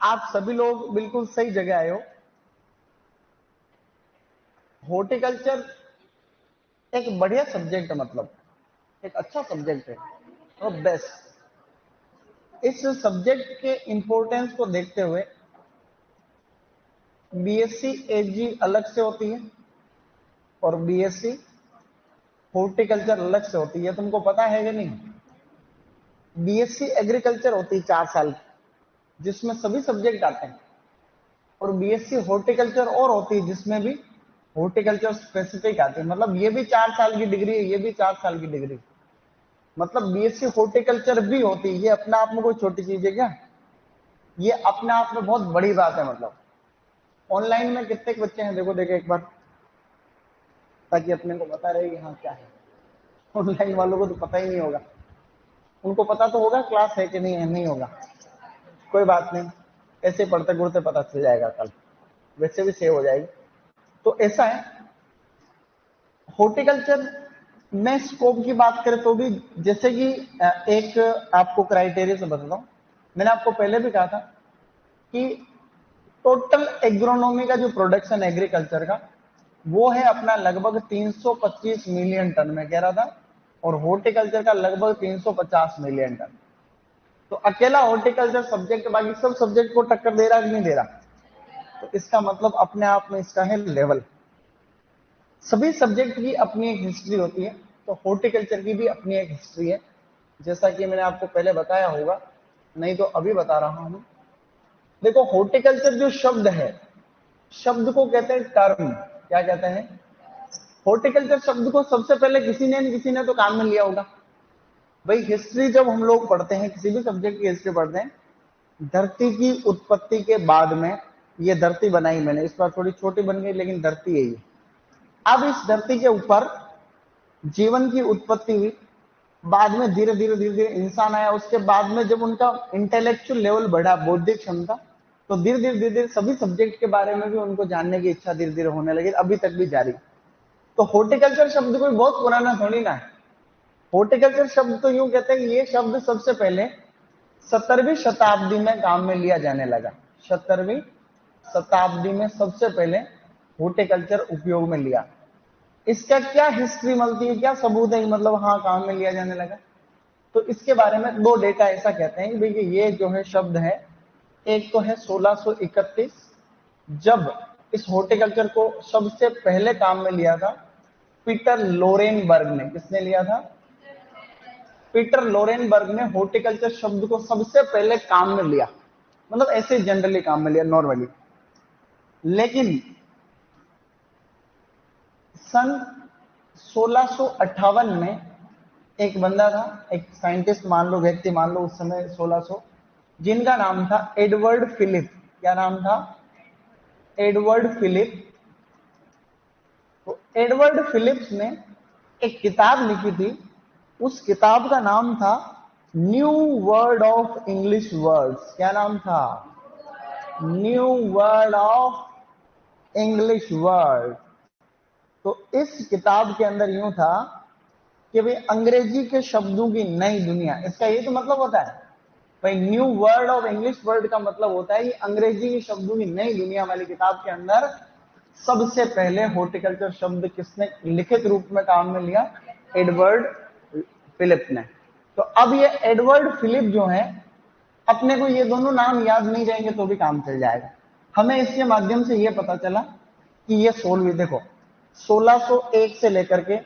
आप सभी लोग बिल्कुल सही जगह आए हो। हॉर्टिकल्चर एक बढ़िया सब्जेक्ट है, मतलब एक अच्छा सब्जेक्ट है और बेस्ट। इस सब्जेक्ट के इंपॉर्टेंस को देखते हुए बीएससी एजी अलग से होती है और बीएससी हॉर्टिकल्चर अलग से होती है। तुमको पता है कि नहीं? बीएससी एग्रीकल्चर होती है 4 साल की, जिसमें सभी सब्जेक्ट आते हैं, और बीएससी हॉर्टिकल्चर और होती है जिसमें भी हॉर्टिकल्चर स्पेसिफिक आती है। मतलब ये भी 4 साल की डिग्री है, ये भी 4 साल की डिग्री। मतलब बीएससी हॉर्टिकल्चर भी होती है। ये अपने आप में कोई छोटी चीज है क्या? ये अपने आप में बहुत बड़ी बात है। मतलब ऑनलाइन में कितने बच्चे हैं, देखो देखो एक बार, ताकि अपने को पता रहे कि हाँ क्या है। ऑनलाइन वालों को तो पता ही नहीं होगा। उनको पता तो होगा क्लास है कि नहीं है, नहीं होगा, कोई बात नहीं, ऐसे पढ़ते पढ़ते पता चल जाएगा, कल वैसे भी सेव हो जाएगी। तो ऐसा है, हॉर्टिकल्चर में स्कोप की बात करें तो भी, जैसे कि एक आपको क्राइटेरिया से बताता हूं। मैंने आपको पहले भी कहा था कि टोटल एग्रोनॉमी का जो प्रोडक्शन एग्रीकल्चर का, वो है अपना लगभग 325 मिलियन टन में कह रहा था, और हॉर्टिकल्चर का लगभग 350 मिलियन टन। तो अकेला हॉर्टिकल्चर सब्जेक्ट बाकी सब सब्जेक्ट को टक्कर दे रहा कि नहीं दे रहा? तो इसका मतलब अपने आप में इसका है लेवल। सभी सब्जेक्ट की अपनी एक हिस्ट्री होती है, तो हॉर्टिकल्चर की भी अपनी एक हिस्ट्री है, जैसा कि मैंने आपको पहले बताया होगा, नहीं तो अभी बता रहा हूं। देखो, हॉर्टिकल्चर जो शब्द है, शब्द को कहते हैं टर्म। क्या कहते हैं? हॉर्टिकल्चर शब्द को सबसे पहले किसी ने तो काम में लिया होगा भाई। हिस्ट्री जब हम लोग पढ़ते हैं, किसी भी सब्जेक्ट की हिस्ट्री पढ़ते हैं, धरती की उत्पत्ति के बाद में ये धरती बनाई मैंने, इस बार थोड़ी छोटी बन गई लेकिन धरती है ये। अब इस धरती के ऊपर जीवन की उत्पत्ति हुई, बाद में धीरे धीरे धीरे धीरे इंसान आया। उसके बाद में जब उनका इंटेलेक्चुअल लेवल बढ़ा, बौद्धिक क्षमता, तो धीरे धीरे धीरे धीरे सभी सब्जेक्ट के बारे में भी उनको जानने की इच्छा धीरे धीरे होने लगी, अभी तक भी जारी। तो हॉर्टिकल्चर शब्द कोई बहुत पुराना थोड़ी ना है। हॉर्टिकल्चर शब्द तो यूं कहते हैं कि ये शब्द सबसे पहले 17वीं शताब्दी में काम में लिया जाने लगा। 17वीं शताब्दी में सबसे पहले हॉर्टिकल्चर उपयोग में लिया। इसका क्या हिस्ट्री मिलती है, क्या सबूत है, मतलब हाँ काम में लिया जाने लगा? तो इसके बारे में दो डेटा ऐसा कहते हैं कि देखिए, ये जो है शब्द है, एक तो है 1631, जब इस हॉर्टिकल्चर को सबसे पहले काम में लिया था पीटर लोरेनबर्ग ने। किसने लिया था? पीटर लोरेनबर्ग ने हॉर्टिकल्चर शब्द को सबसे पहले काम में लिया। मतलब ऐसे जनरली काम में लिया, नॉर्मली। लेकिन सन 1658 में एक बंदा था, एक साइंटिस्ट मान लो, व्यक्ति मान लो, उस समय 1600, जिनका नाम था एडवर्ड फिलिप। क्या नाम था? Edward Philip. तो एडवर्ड फिलिप्स ने एक किताब लिखी थी, उस किताब का नाम था new word of English words. क्या नाम था? New word of English word. तो इस किताब के अंदर यूं था कि भाई अंग्रेजी के शब्दों की नई दुनिया, इसका ये तो मतलब होता है भाई। New word of English word का मतलब होता है कि अंग्रेजी के शब्दों की नई दुनिया वाली किताब के अंदर सबसे पहले हॉर्टिकल्चर शब्द किसने लिखित रूप में काम में लिया? एडवर्ड फिलिप ने। तो अब ये एडवर्ड फिलिप जो है, अपने को ये दोनों नाम याद नहीं रहेंगे तो भी काम चल जाएगा। हमें इसके माध्यम से ये पता चला कि ये 16वीं, देखो 1601 से लेकर के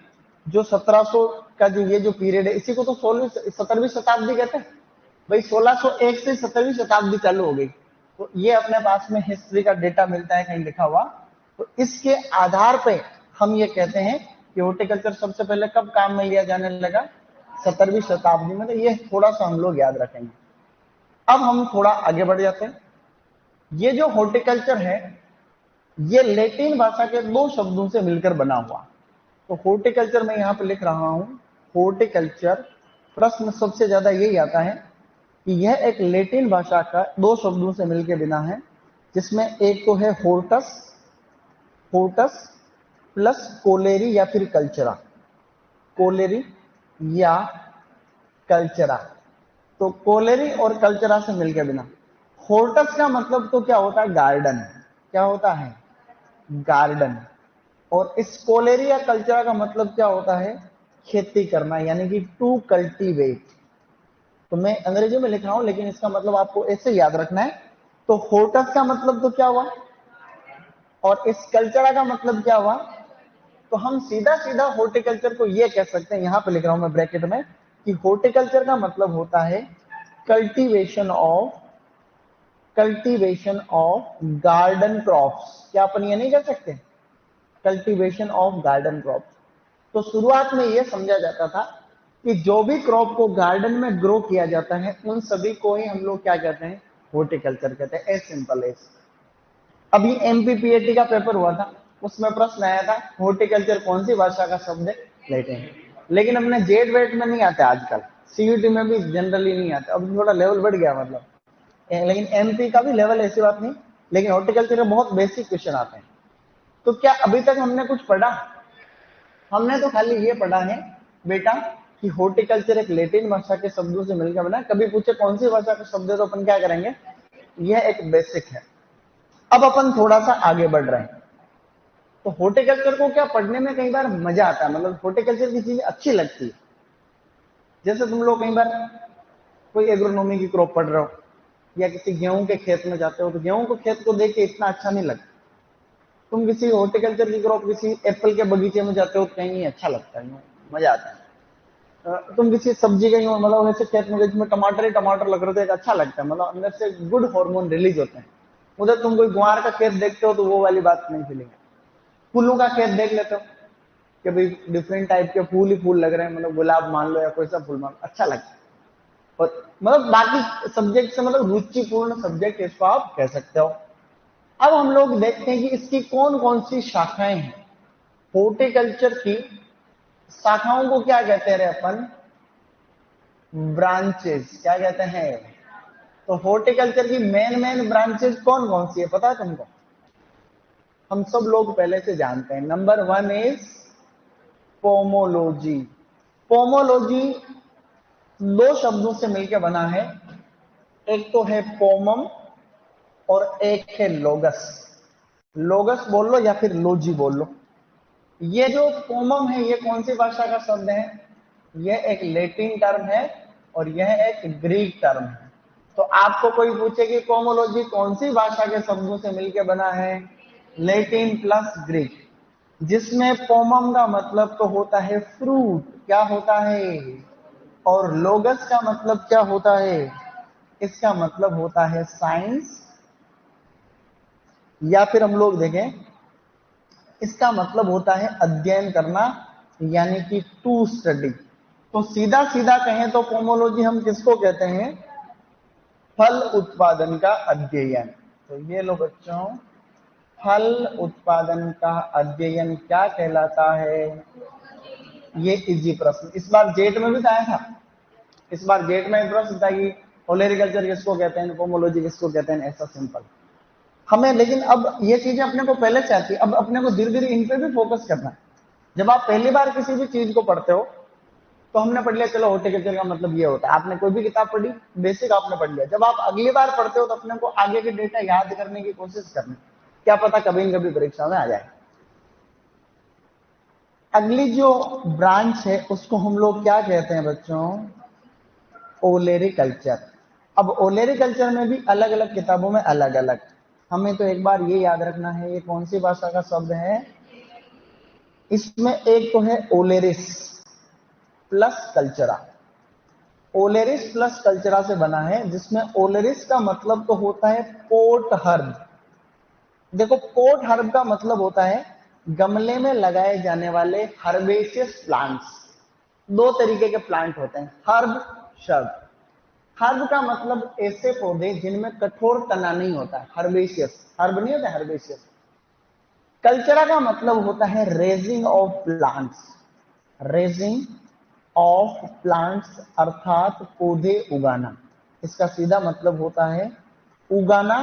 जो 1700 का जो ये जो पीरियड है, इसी को तो 17वीं शताब्दी कहते हैं भाई। 1601 से 17वीं शताब्दी चालू हो गई। तो ये अपने पास में हिस्ट्री का डेटा मिलता है कहीं लिखा हुआ। तो इसके आधार पे हम ये कहते हैं कि हॉर्टिकल्चर सबसे पहले कब काम में लिया जाने लगा? 17वीं शताब्दी में। तो ये थोड़ा सा हम लोग याद रखेंगे। अब हम थोड़ा आगे बढ़ जाते हैं। ये जो हॉर्टिकल्चर है, ये लैटिन भाषा के दो शब्दों से मिलकर बना हुआ। तो हॉर्टिकल्चर मैं यहां पर लिख रहा हूं, हॉर्टिकल्चर। प्रश्न सबसे ज्यादा यही आता है कि यह एक लैटिन भाषा का दो शब्दों से मिलकर बना है, जिसमें एक तो है होर्टस, होर्टस प्लस कोलेरी या फिर कल्चरा, कोलेरी या कल्चरा। तो कोलेरी और कल्चरा से मिलकर बना। होर्टस का मतलब तो क्या होता है? गार्डन। क्या होता है? गार्डन। और स्कोलेरिया कल्चर का मतलब क्या होता है? खेती करना, यानी कि टू कल्टीवेट। तो मैं अंग्रेजी में लिख रहा हूं, लेकिन इसका मतलब आपको ऐसे याद रखना है। तो होर्टस का मतलब तो क्या हुआ, और इस कल्चर का मतलब क्या हुआ? तो हम सीधा सीधा हॉर्टिकल्चर को ये कह सकते हैं, यहां पे लिख रहा हूं मैं ब्रैकेट में, कि हॉर्टिकल्चर का मतलब होता है कल्टीवेशन ऑफ गार्डन क्रॉप्स। क्या अपन ये नहीं कह सकते? Cultivation of garden crops. तो शुरुआत में यह समझा जाता था कि जो भी क्रॉप को गार्डन में ग्रो किया जाता है उन सभी को ही हम लोग क्या कहते हैं? हॉर्टिकल्चर कहते हैं। As simple as. अभी एमपीपीएटी का पेपर हुआ था, उसमें प्रश्न आया था हॉर्टिकल्चर कौन सी भाषा का शब्द है? लैटिन। लेकिन अपने जेड वेट में नहीं आते आजकल, सीयूटी में भी जनरली नहीं आते, अब थोड़ा लेवल बढ़ गया मतलब। लेकिन एमपी का भी लेवल, ऐसी बात नहीं, लेकिन हॉर्टिकल्चर के बहुत बेसिक क्वेश्चन आते हैं। तो क्या अभी तक हमने कुछ पढ़ा? हमने तो खाली ये पढ़ा है बेटा कि हॉर्टिकल्चर एक लैटिन भाषा के शब्दों से मिलकर बना। कभी पूछे कौन सी भाषा का शब्द है तो अपन क्या करेंगे? यह एक बेसिक है। अब अपन थोड़ा सा आगे बढ़ रहे हैं। तो हॉर्टिकल्चर को क्या पढ़ने में कई बार मजा आता है, मतलब हॉर्टिकल्चर की चीजें अच्छी लगती है। जैसे तुम लोग कई बार कोई एग्रोनॉमी की क्रॉप पढ़ रहे हो, या किसी गेहूं के खेत में जाते हो, तो गेहूं के खेत को देख के इतना अच्छा नहीं लगता। तुम किसी हॉर्टिकल्चर की क्रॉप, किसी एप्पल के बगीचे में जाते हो तो कहीं अच्छा लगता है, मजा आता है। तुम किसी सब्जी का मतलब ऐसे खेत में जिसमें टमाटर ही टमाटर लग रहे थे, अच्छा लगता है, मतलब अंदर से गुड हार्मोन रिलीज होते हैं। उधर तुम कोई गुआर का खेत देखते हो तो वो वाली बात नहीं फीलिंग। फूलों का खेत देख लेते हो कि भाई डिफरेंट टाइप के फूल ही फूल लग रहे हैं, मतलब गुलाब मान लो या कोई सा फूल मान लो, अच्छा लगता है। और मतलब बाकी सब्जेक्ट से मतलब रुचिपूर्ण सब्जेक्ट इसको आप कह सकते हो। अब हम लोग देखते हैं कि इसकी कौन कौन सी शाखाएं हैं। हॉर्टिकल्चर की शाखाओं को क्या कहते हैं रे अपन? ब्रांचेस। क्या कहते हैं? तो हॉर्टिकल्चर की मेन मेन ब्रांचेस कौन कौन सी है पता है तुमको? हम सब लोग पहले से जानते हैं। Number 1 is pomology. पोमोलॉजी दो शब्दों से मिलकर बना है, एक तो है पोमम और एक है लोगस। लोगस बोल लो या फिर लोजी बोल लो। ये जो पोमम है ये कौन सी भाषा का शब्द है? यह एक लैटिन टर्म है और यह एक ग्रीक टर्म है। तो आपको कोई पूछे कि पोमोलॉजी कौन सी भाषा के शब्दों से मिलकर बना है? लैटिन प्लस ग्रीक, जिसमें पोमम का मतलब तो होता है फ्रूट। क्या होता है? और लोगस का मतलब क्या होता है? इसका मतलब होता है साइंस, या फिर हम लोग देखें इसका मतलब होता है अध्ययन करना, यानी कि टू स्टडी। तो सीधा सीधा कहें तो पोमोलॉजी हम किसको कहते हैं? फल उत्पादन का अध्ययन। तो ये लो बच्चों, फल उत्पादन का अध्ययन क्या कहलाता है? ये इजी प्रश्न इस बार जेट में भी आया था। इस बार जेट में एक प्रश्न था कि ओलेरिकल्चर किसको कहते हैं, पोमोलॉजी किसको कहते हैं, ऐसा सिंपल। हमें लेकिन अब ये चीजें अपने को पहले से आती है, अब अपने को धीरे धीरे इन पे भी फोकस करना है। जब आप पहली बार किसी भी चीज को पढ़ते हो तो हमने पढ़ लिया चलो हॉर्टिकल्चर का मतलब ये होता है, आपने कोई भी किताब पढ़ी, बेसिक आपने पढ़ लिया। जब आप अगली बार पढ़ते हो तो अपने को आगे के डेटा याद करने की कोशिश करनी, क्या पता कभी न कभी परीक्षा में आ जाए। अगली जो ब्रांच है उसको हम लोग क्या कहते हैं बच्चों? ओलेरिकल्चर। अब ओलेरिकल्चर में भी अलग अलग किताबों में अलग अलग, हमें तो एक बार ये याद रखना है ये कौन सी भाषा का शब्द है। इसमें एक तो है ओलेरिस प्लस कल्चरा। ओलेरिस प्लस कल्चरा से बना है, जिसमें ओलेरिस का मतलब तो होता है पोट हर्ब। देखो पोट हर्ब का मतलब होता है गमले में लगाए जाने वाले हर्बेशियस प्लांट्स। दो तरीके के प्लांट होते हैं, हर्ब, शर्ब। हर्ब का मतलब ऐसे पौधे जिनमें कठोर तना नहीं होता, हर्बेशियस। हर्ब नहीं होता, हर्बेशियस। कल्चरा का मतलब होता है raising of plants. Raising of plants अर्थात पौधे उगाना। इसका सीधा मतलब होता है उगाना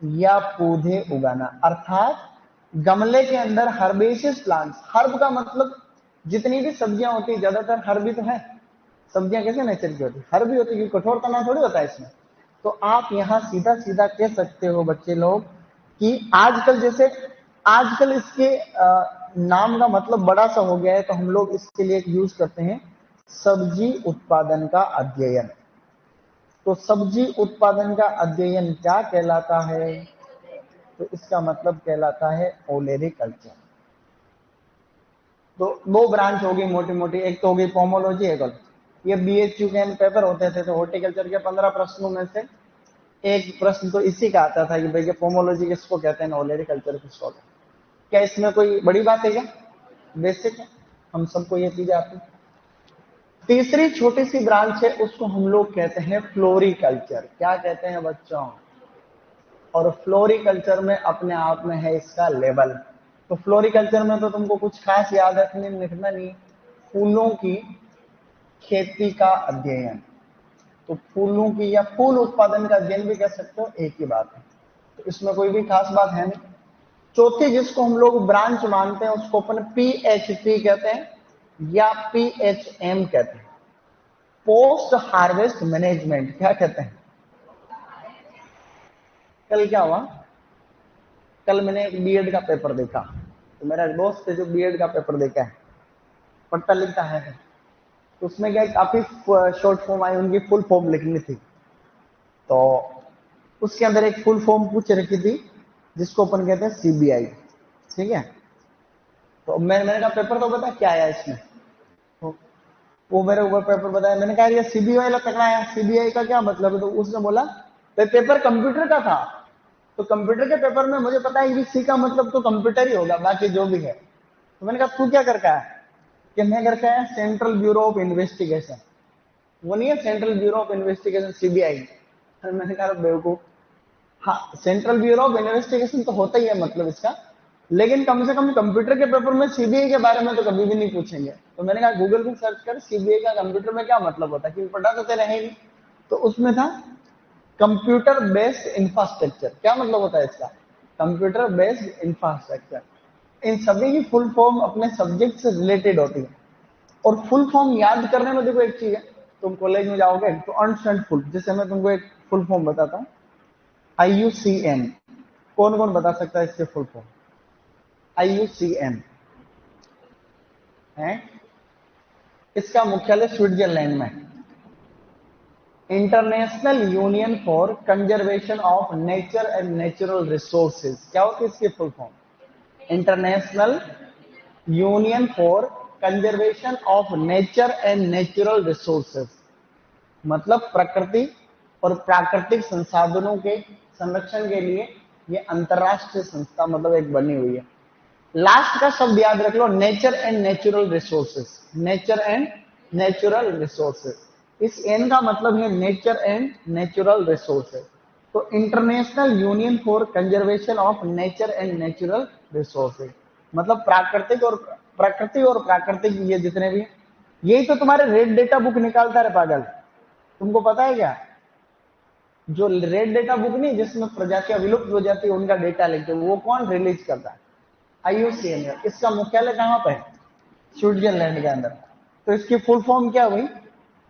या पौधे उगाना, अर्थात गमले के अंदर हर्बेशियस प्लांट्स। हर्ब का मतलब जितनी भी सब्जियां होती है ज्यादातर हर्ब ही तो है। सब्जियां कैसे नेचर की होती है? हर्ब ही होती है, कठोर तना थोड़ी होता है इसमें। तो आप यहाँ सीधा सीधा कह सकते हो बच्चे लोग कि आजकल इसके नाम का मतलब बड़ा सा हो गया है, तो हम लोग इसके लिए यूज करते हैं सब्जी उत्पादन का अध्ययन। तो सब्जी उत्पादन का अध्ययन क्या कहलाता है? तो इसका मतलब कहलाता है ओलेरिकल्चर। तो दो ब्रांच होगी मोटी मोटी, एक तो होगी पोमोलॉजी, एक और ये बीएचयू के पेपर होते थे, तो हॉर्टिकल्चर के 15 प्रश्नों में से एक प्रश्न तो इसी का आता था कि भैया पोमोलॉजी किसको कहते हैं, ओलेरिकल्चर किसको कहते हैं। क्या इसमें कोई बड़ी बात है क्या? बेसिक है, हम सबको ये चीजें आती है। तीसरी छोटी सी ब्रांच है, उसको हम लोग कहते हैं फ्लोरिकल्चर। क्या कहते हैं बच्चों? और फ्लोरिकल्चर में अपने आप में है इसका लेवल। तो फ्लोरिकल्चर में तो तुमको कुछ खास याद रखना नहीं, फूलों की खेती का अध्ययन। तो फूलों की या फूल उत्पादन का अध्ययन भी कह सकते हो, एक ही बात है, तो इसमें कोई भी खास बात है नहीं। चौथी जिसको हम लोग ब्रांच मानते हैं उसको अपन पीएचपी कहते हैं या पीएचएम कहते हैं, पोस्ट हार्वेस्ट मैनेजमेंट। क्या कहते हैं? कल क्या हुआ? कल मैंने एक बीएड का पेपर देखा, तो मेरा दोस्त है जो बीएड का पेपर देखा है, पढ़ता लिखता है, तो उसमें क्या काफी शॉर्ट फॉर्म आई, उनकी फुल फॉर्म लिखनी थी। तो उसके अंदर एक फुल फॉर्म पूछ रखी थी जिसको अपन कहते हैं सीबीआई। ठीक है, तो मैंने कहा पेपर तो बता क्या आया इसमें। तो वो मेरे ऊपर पेपर बताया, मैंने कहा ये सीबीआई लगना है, सीबीआई का क्या मतलब है? तो उसने बोला पेपर कंप्यूटर का था। तो कंप्यूटर के पेपर में मुझे पता है कि सी का मतलब तो कंप्यूटर ही होगा, बाकी जो भी है। तो मैंने कहा तू क्या करका है? कि मैं करका है सेंट्रल ब्यूरो ऑफ इन्वेस्टिगेशन। वो नहीं है central bureau of investigation, CBI. मैंने कहा बेवकूफ, हाँ सेंट्रल ब्यूरो ऑफ इन्वेस्टिगेशन तो होता ही है मतलब इसका, लेकिन कम से कम कंप्यूटर के पेपर में सीबीआई के बारे में तो कभी भी नहीं पूछेंगे। तो मैंने कहा गूगल पे सर्च कर सीबीआई का कंप्यूटर में क्या मतलब होता है, क्योंकि पता तो तेरे है नहीं। तो उसमें था कंप्यूटर बेस्ड इंफ्रास्ट्रक्चर। क्या मतलब होता है इसका? Computer based infrastructure. इन सभी की फुल फॉर्म अपने सब्जेक्ट से रिलेटेड होती है। और फुल फॉर्म याद करने में देखो एक चीज है, तुम कॉलेज में जाओगे तो अनस्टैंड फुल, जैसे मैं तुमको एक फुल फॉर्म बताता हूँ, IUCN। कौन कौन बता सकता है इसके फुल फॉर्म? IUCN है, इसका मुख्यालय स्विट्जरलैंड में। International union for conservation of nature and natural resources. क्या होती है इसकी full form? International union for conservation of nature and natural resources, मतलब प्रकृति और प्राकृतिक संसाधनों के संरक्षण के लिए ये अंतरराष्ट्रीय संस्था मतलब एक बनी हुई है। लास्ट का शब्द याद रख लो, nature and natural resources. Nature and natural resources, इस एन का मतलब है नेचर एंड नेचुरल रिसोर्सेज। तो international union for conservation of nature and natural resources मतलब प्रकृति और प्राकृतिक ये जितने भी, यही तो तुम्हारे रेड डेटा बुक निकालता है पागल। तुमको पता है क्या? जो रेड डेटा बुक नहीं जिसमें प्रजातियां विलुप्त हो जाती है उनका डेटा लिखते, वो कौन रिलीज करता है? IUCN। इसका मुख्यालय कहां पर है? स्विट्जरलैंड के अंदर। तो इसकी फुल फॉर्म क्या हुई?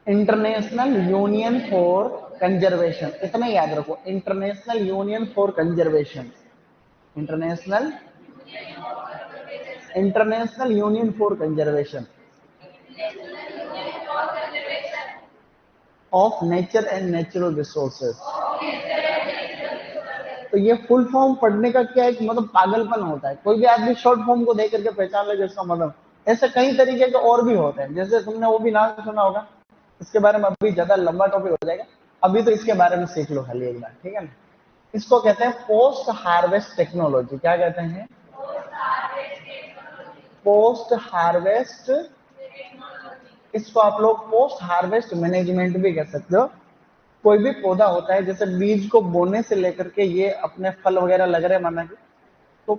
International union for conservation. इतना ही याद रखो, international union for conservation. International international union for conservation of nature and natural resources. तो ये फुल फॉर्म पढ़ने का क्या एक मतलब पागलपन होता है, कोई भी आदमी शॉर्ट फॉर्म को देख करके पहचान ले इसका मतलब। ऐसे कई तरीके के और भी होते हैं, जैसे तुमने वो भी नाम सुना होगा, इसके बारे में अभी ज्यादा लंबा टॉपिक हो जाएगा, अभी तो इसके बारे में सीख लो खाली एक बार, ठीक है ना। इसको कहते हैं पोस्ट हार्वेस्ट टेक्नोलॉजी। क्या कहते हैं? Post harvest. इसको आप लोग पोस्ट हार्वेस्ट मैनेजमेंट भी कह सकते हो। कोई भी पौधा होता है, जैसे बीज को बोने से लेकर के ये अपने फल वगैरह लग रहे माना कि, तो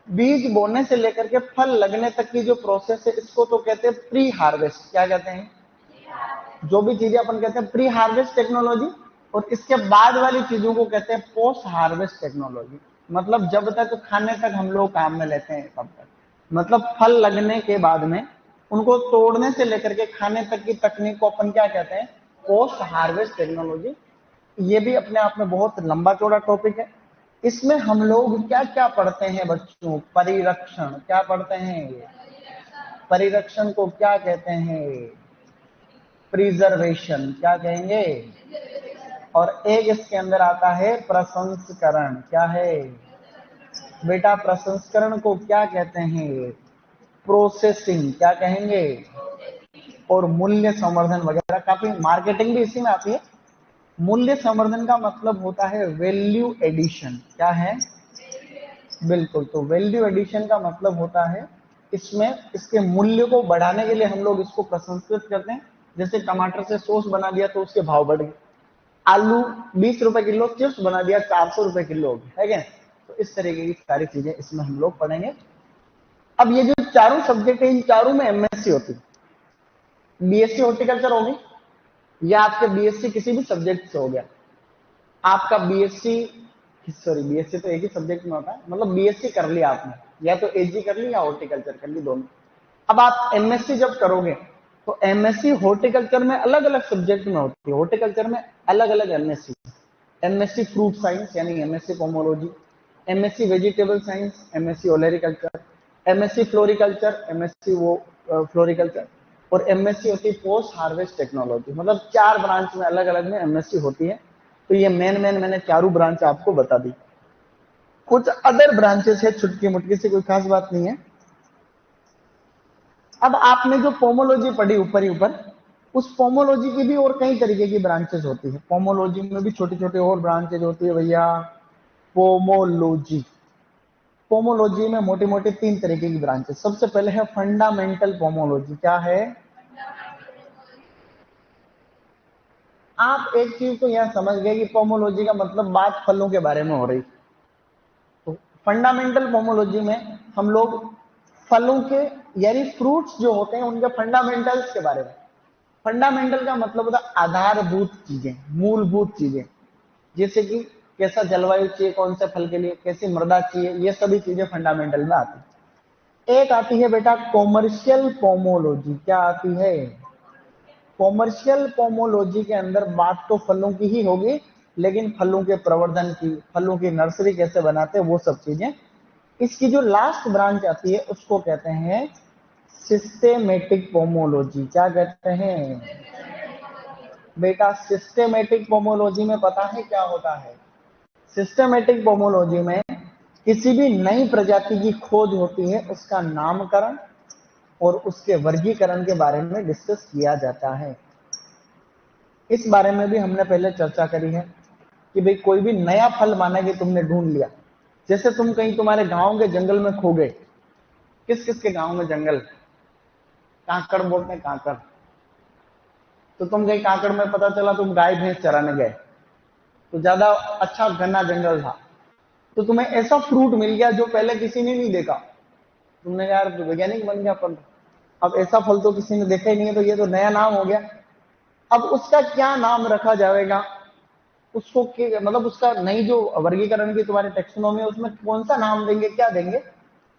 बीज बोने से लेकर के फल लगने तक की जो प्रोसेस है इसको तो कहते हैं प्री हार्वेस्ट। क्या कहते हैं? जो भी चीजें अपन कहते हैं प्री हार्वेस्ट टेक्नोलॉजी, और इसके बाद वाली चीजों को कहते हैं पोस्ट हार्वेस्ट टेक्नोलॉजी। मतलब जब तक खाने तक हम लोग काम में लेते हैं तब तक, मतलब फल लगने के बाद में उनको तोड़ने से लेकर के खाने तक की तकनीक को अपन क्या कहते हैं? Post harvest technology. ये भी अपने आप में बहुत लंबा चौड़ा टॉपिक है। इसमें हम लोग क्या क्या पढ़ते हैं बच्चों? परिरक्षण। क्या पढ़ते हैं? परिरक्षण को क्या कहते हैं? प्रिजर्वेशन। क्या कहेंगे? और एक इसके अंदर आता है प्रसंस्करण। क्या है बेटा? प्रसंस्करण को क्या कहते हैं? प्रोसेसिंग। क्या कहेंगे? और मूल्य संवर्धन वगैरह, काफी मार्केटिंग भी इसी में आती है। मूल्य संवर्धन का मतलब होता है वैल्यू एडिशन। क्या है? बिल्कुल। तो वैल्यू एडिशन का मतलब होता है इसमें इसके मूल्य को बढ़ाने के लिए हम लोग इसको प्रसंस्कृत करते हैं। जैसे टमाटर से सॉस बना दिया तो उसके भाव बढ़ गए, आलू 20 रुपए किलो चिप्स बना दिया 400 रुपए किलो हो गया, है क्या? तो इस तरीके की सारी चीजें इसमें हम लोग पढ़ेंगे। अब ये जो चारों सब्जेक्ट है, इन चारों में एमएससी होती है। बीएससी हॉर्टिकल्चर होगी या आपके बीएससी किसी भी सब्जेक्ट से हो गया। आपका बीएससी, सॉरी बीएससी तो एक ही सब्जेक्ट में होता है, मतलब बीएससी कर लिया आपने, या तो एजी कर ली या हॉर्टिकल्चर कर ली, दोनों। अब आप एमएससी जब करोगे तो एमएससी हॉर्टिकल्चर में अलग अलग सब्जेक्ट में होती है। हॉर्टिकल्चर में अलग अलग एमएससी, एमएससी फ्रूट साइंस यानी MSc pomology, MSc vegetable science, MSc olericulture, MSc floriculture, MSc वो फ्लोरिकल्चर, और एमएससी होती है पोस्ट हार्वेस्ट टेक्नोलॉजी। मतलब 4 ब्रांच में अलग अलग में एमएससी होती है। तो ये मेन मैंने चारों ब्रांच आपको बता दी। कुछ अदर ब्रांचेस है छुटकी मुटकी से, कोई खास बात नहीं है। अब आपने जो पोमोलॉजी पढ़ी ऊपर ही ऊपर, उस पोमोलॉजी की भी और कई तरीके की ब्रांचेस होती है। पोमोलॉजी में भी छोटी छोटी और ब्रांचेज होती है भैया। पोमोलॉजी, पोमोलॉजी में मोटी मोटी 3 तरीके की ब्रांचेस। सबसे पहले है फंडामेंटल पोमोलॉजी। क्या है? आप एक चीज तो यह समझ गए कि पोमोलॉजी का मतलब बात फलों के बारे में हो रही। तो फंडामेंटल पोमोलॉजी में हम लोग फलों के यानी फ्रूट्स जो होते हैं उनके फंडामेंटल्स के बारे में। फंडामेंटल का मतलब होता है आधारभूत चीजें, मूलभूत चीजें। जैसे कि कैसा जलवायु चाहिए कौन से फल के लिए, कैसी मृदा चाहिए, ये सभी चीजें फंडामेंटल में आती है। एक आती है बेटा कॉमर्शियल पोमोलॉजी। क्या आती है? कॉमर्शियल पोमोलॉजी के अंदर बात तो फलों की ही होगी, लेकिन फलों के प्रवर्धन की, फलों की नर्सरी कैसे बनाते हैं, वो सब चीजें। इसकी जो लास्ट ब्रांच आती है उसको कहते हैं सिस्टेमेटिक पोमोलॉजी। क्या कहते हैं बेटा? सिस्टेमेटिक पोमोलॉजी में पता है क्या होता है? सिस्टेमेटिक पोमोलॉजी में किसी भी नई प्रजाति की खोज होती है, उसका नामकरण और उसके वर्गीकरण के बारे में डिस्कस किया जाता है। इस बारे में भी हमने पहले चर्चा करी है कि भाई कोई भी नया फल माना कि तुमने ढूंढ लिया। जैसे तुम कहीं तुम्हारे गांव के जंगल में खो गए। किस किस के गांव में जंगल? कांकड़ बोलते हैं, कांकड़। तो तुम गए कांकड़ में, पता चला तुम गाय भैंस चराने गए, तो ज्यादा अच्छा घना जंगल था, तो तुम्हें ऐसा फ्रूट मिल गया जो पहले किसी ने नहीं देखा। तुमने यार वैज्ञानिक बन गया फल। अब ऐसा फल तो किसी ने देखा ही नहीं है, तो ये तो नया नाम हो गया। अब उसका क्या नाम रखा जाएगा? उसको मतलब उसका नई जो वर्गीकरण की तुम्हारी टेक्सोनॉमी है उसमें कौन सा नाम देंगे, क्या देंगे,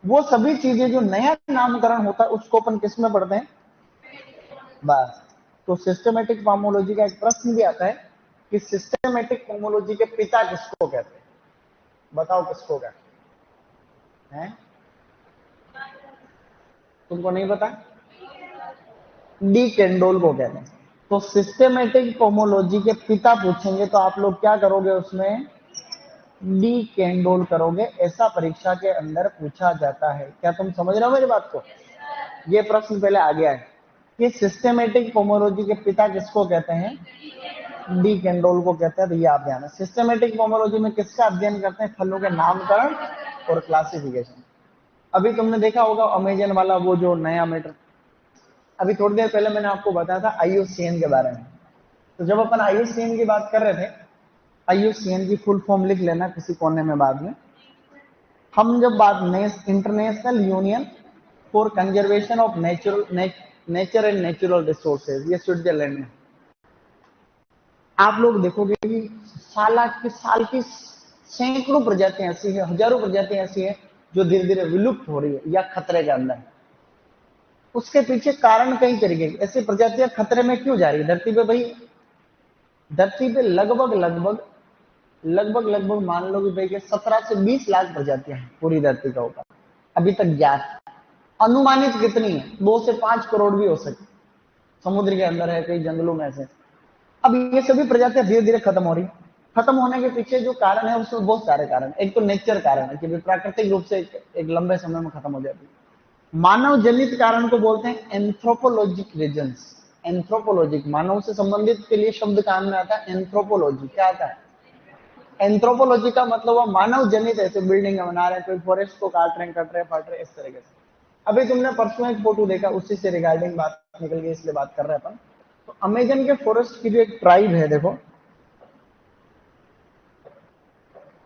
वो सभी चीजें जो नया नामकरण होता है उसको अपन किस में पढ़ते हैं? बस। तो सिस्टमेटिक पोमोलॉजी का एक प्रश्न भी आता है कि सिस्टमेटिक पोमोलॉजी के पिता किसको कहते हैं? बताओ किसको कहते हैं? तुमको नहीं पता? डी कैंडोल को कहते हैं। तो सिस्टमेटिक पोमोलॉजी के पिता पूछेंगे तो आप लोग क्या करोगे? उसमें डी कैंडोल करोगे। ऐसा परीक्षा के अंदर पूछा जाता है। क्या तुम समझ रहे हो मेरी बात को? ये प्रश्न पहले आ गया है कि सिस्टमेटिक पोमोलॉजी के पिता किसको कहते हैं? डी कैंडोल को कहते हैं। तो ये आप ध्यान, सिस्टमेटिक पोमोलॉजी में किसका अध्ययन करते हैं? फलों के नामकरण और क्लासिफिकेशन। अभी तुमने देखा होगा अमेजन वाला वो जो नया मीटर, अभी थोड़ी देर पहले मैंने आपको बताया था आईयूसीएन के बारे में। तो जब अपन आईयूसीएन की बात कर रहे थे, आईयूसीएन की फुल फॉर्म लिख लेना किसी कोने में बाद में। हम जब बात international union for conservation of nature and natural resources, ये स्विट्जरलैंड में। आप लोग देखोगे कि साल की सैकड़ों प्रजातियां ऐसी है, हजारों प्रजातियां ऐसी है जो धीरे धीरे विलुप्त हो रही है या खतरे के अंदर है। उसके पीछे कारण कई तरीके के, ऐसी प्रजातियां खतरे में क्यों जा रही है धरती पे भाई? धरती पे लगभग मान लो कि भाई के 17 से 20 लाख प्रजातियां हैं पूरी धरती का ऊपर अभी तक ज्ञात। अनुमानित कितनी है? 2 से 5 करोड़ भी हो सकती, समुद्र के अंदर है, कई जंगलों में से। अब ये सभी प्रजातियां धीरे धीरे खत्म हो रही। खत्म होने के पीछे जो कारण है उसमें बहुत सारे कारण। एक तो नेचर कारण है कि प्राकृतिक रूप से एक लंबे समय में खत्म हो जाती है। मानव जनित कारण को बोलते हैं एंथ्रोपोलॉजिक रीजंस। एंथ्रोपोलॉजिक, मानव से संबंधित के लिए शब्द काम में आता है एंथ्रोपोलॉजी। क्या आता है? एंथ्रोपोलॉजी का मतलब वो मानव जनित, ऐसे बिल्डिंग बना रहे हैं, कोई फॉरेस्ट को काट रहे हैं, कट रहे हैं, फाट रहे हैं, इस तरीके से। अभी तुमने परसों एक फोटो देखा, उसी से रिगार्डिंग बात निकल गई, इसलिए बात कर रहे हैं अपन। तो अमेजन के फॉरेस्ट की जो एक ट्राइब है, देखो